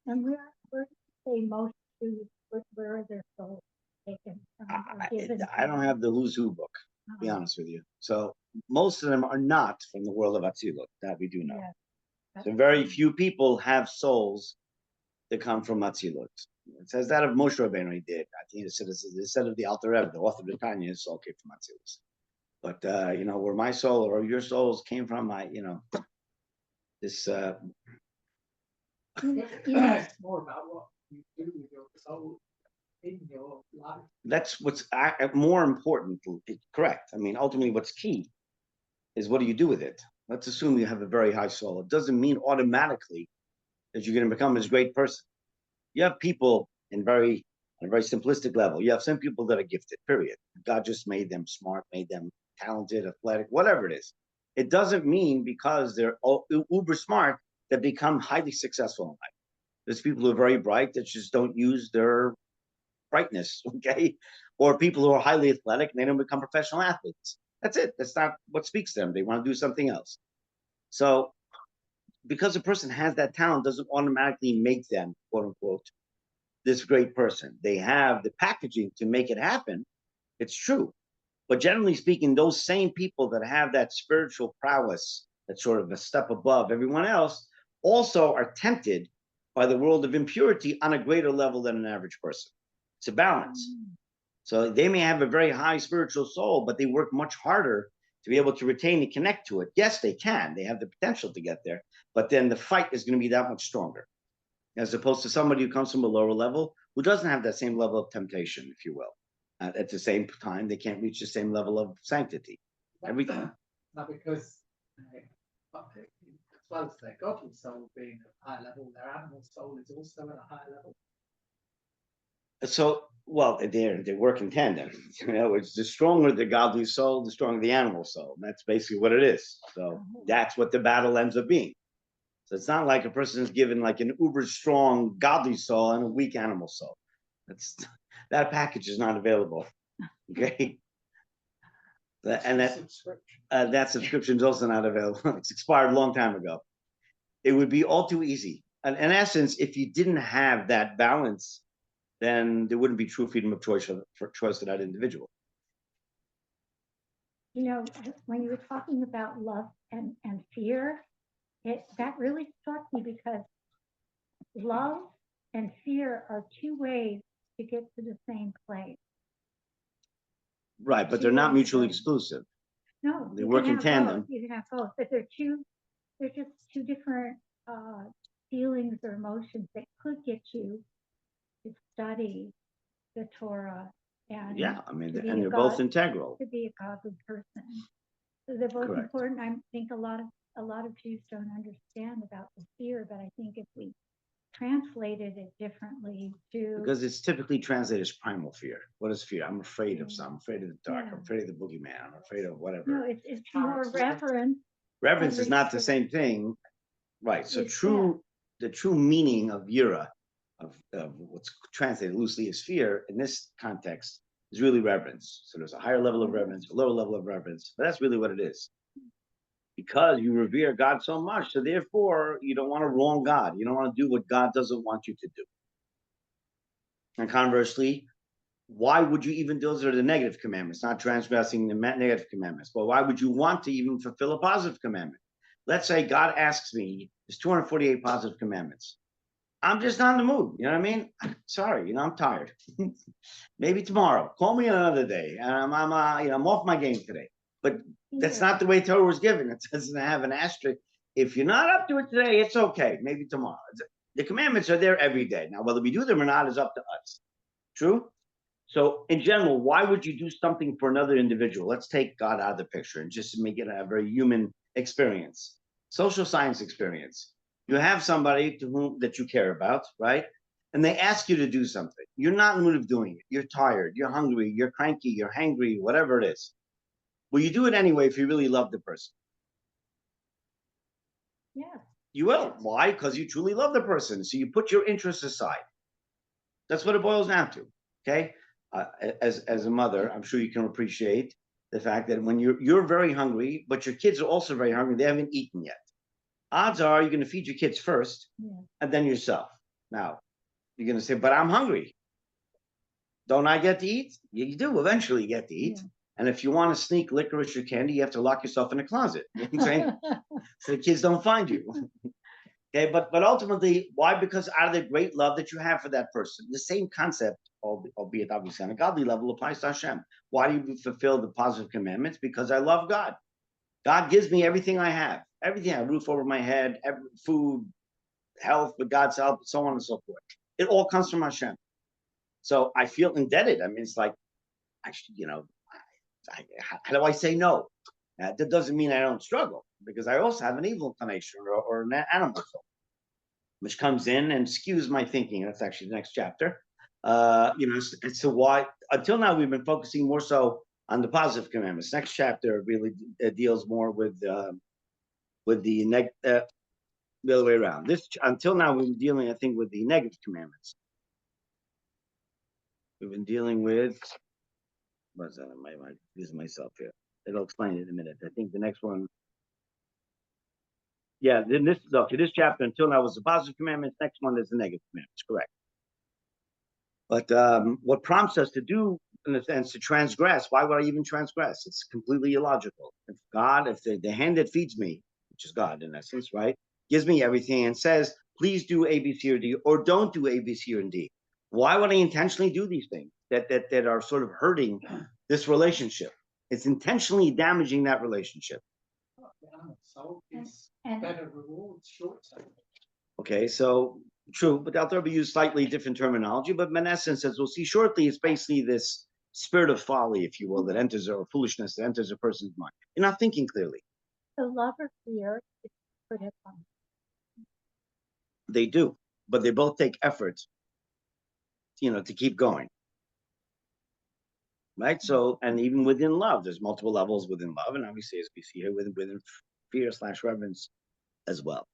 And where do you say most Jews, where are their souls taken from? Or given I don't from? have the Who's Who book, to be honest with you. So most of them are not from the world of Atzilut, that we do know. Yeah, So very few people have souls that come from Atzilut. It says that of Moshe Rabbeinu, he did. I think it said of the Alter Rebbe, the author of the Tanya, his soul came from Atzilus. But where my soul or your souls came from, this. It's more about what you do with your soul in your life. That's what's more important. Correct. I mean, ultimately, what's key is what do you do with it? Let's assume you have a very high soul. It doesn't mean automatically that you're going to become this great person. You have people on a very simplistic level. You have some people that are gifted, period. God just made them smart, made them talented, athletic, whatever it is. It doesn't mean because they're uber smart that become highly successful in life. There's people who are very bright that just don't use their brightness, okay? Or people who are highly athletic and they don't become professional athletes. That's it. That's not what speaks to them. They want to do something else. So because a person has that talent doesn't automatically make them, quote unquote, this great person. They have the packaging to make it happen. It's true. But generally speaking, those same people that have that spiritual prowess, that's sort of a step above everyone else, also are tempted by the world of impurity on a greater level than an average person. It's a balance. So they may have a very high spiritual soul, but they work much harder to be able to retain and connect to it. Yes, they can. They have the potential to get there, but then the fight is going to be that much stronger, as opposed to somebody who comes from a lower level who doesn't have that same level of temptation, if you will. At the same time, they can't reach the same level of sanctity. Everything. Not because, as well as their godly soul being at a high level, their animal soul is also at a high level. So, well, they work in tandem. It's the stronger the godly soul, the stronger the animal soul. That's basically what it is. So that's what the battle ends up being. So it's not like a person is given like an uber strong godly soul and a weak animal soul. That package is not available. Okay. And that subscription is also not available. It's expired a long time ago. It would be all too easy. And in essence, if you didn't have that balance, then there wouldn't be true freedom of choice for that individual. When you were talking about love and fear, that really struck me because love and fear are two ways to get to the same place. Right, but they're not mutually exclusive. No, they work in tandem. You can have both, but they're just two different feelings or emotions that could get you to study the Torah and and they're both integral to be a godly person. So they're both Correct. important. I think a lot of Jews don't understand about the fear, but I think if we translated it differently because it's typically translated as primal fear. What is fear? I'm afraid of something. I'm afraid of the dark. Yeah. I'm afraid of the boogeyman. I'm afraid of whatever. No, it's more reverence. Reverence is not the same thing, right? So the true meaning of yira, of what's translated loosely as fear in this context, is really reverence. So there's a higher level of reverence, a lower level of reverence, but that's really what it is. because you revere God so much. So therefore, you don't want to wrong God. You don't want to do what God doesn't want you to do. And conversely, why would you even, those are the negative commandments, not transgressing the negative commandments, but why would you want to even fulfill a positive commandment? Let's say God asks me, there's 248 positive commandments. I'm just not in the mood. You know what I mean? Sorry, I'm tired. Maybe tomorrow. Call me another day. I'm off my game today. But that's not the way Torah was given. It doesn't have an asterisk. If you're not up to it today, it's okay. Maybe tomorrow. The commandments are there every day. Now, whether we do them or not is up to us. True? So in general, why would you do something for another individual? Let's take God out of the picture and just make it a very human experience, social science experience. You have somebody that you care about, right? And they ask you to do something. You're not in the mood of doing it. You're tired, you're hungry, you're cranky, you're hangry, whatever it is. Will you do it anyway if you really love the person? Yes. You will. Why? Because you truly love the person. So you put your interests aside. That's what it boils down to. Okay. As a mother, I'm sure you can appreciate the fact that when you're very hungry, but your kids are also very hungry, they haven't eaten yet. Odds are you're going to feed your kids first, and then yourself. Now, you're going to say, but I'm hungry. Don't I get to eat? You do eventually get to eat. Yeah. And if you want to sneak licorice or candy, you have to lock yourself in a closet. You know what I'm saying? So the kids don't find you. Okay, but ultimately, why? Because out of the great love that you have for that person, the same concept, albeit obviously on a godly level, applies to Hashem. Why do you fulfill the positive commandments? Because I love God. God gives me everything I have. Everything, a roof over my head, food, health, with God's help, so on and so forth. It all comes from Hashem. So I feel indebted. I mean, it's like, how do I say no? That doesn't mean I don't struggle, because I also have an evil inclination or an animal soul, which comes in and skews my thinking. That's actually the next chapter. So why, until now, we've been focusing more so on the positive commandments. Next chapter really deals more with the other way around. Until now, we've been dealing, I think, with the negative commandments. We've been dealing with, what's that? I might use myself here. It'll explain it in a minute. I think the next one. Yeah, then this chapter until now was the positive commandments. Next one is the negative commandments. Correct. But what prompts us to do, in a sense, to transgress? Why would I even transgress? It's completely illogical. If the hand that feeds me, which is God in essence, right, gives me everything and says, please do A, B, C, or D, or don't do A, B, C, or D. Why would I intentionally do these things that are sort of hurting this relationship? It's intentionally damaging that relationship. So it's better rewards short term. Okay, so true, but Al Torah used slightly different terminology, but in essence, as we'll see shortly, it's basically this spirit of folly, if you will, that enters, or foolishness that enters a person's mind. You're not thinking clearly. So love or fear could have fun. They do, but they both take effort, to keep going. Right? So, and even within love, there's multiple levels within love, and obviously, as we see here, within fear/reverence as well.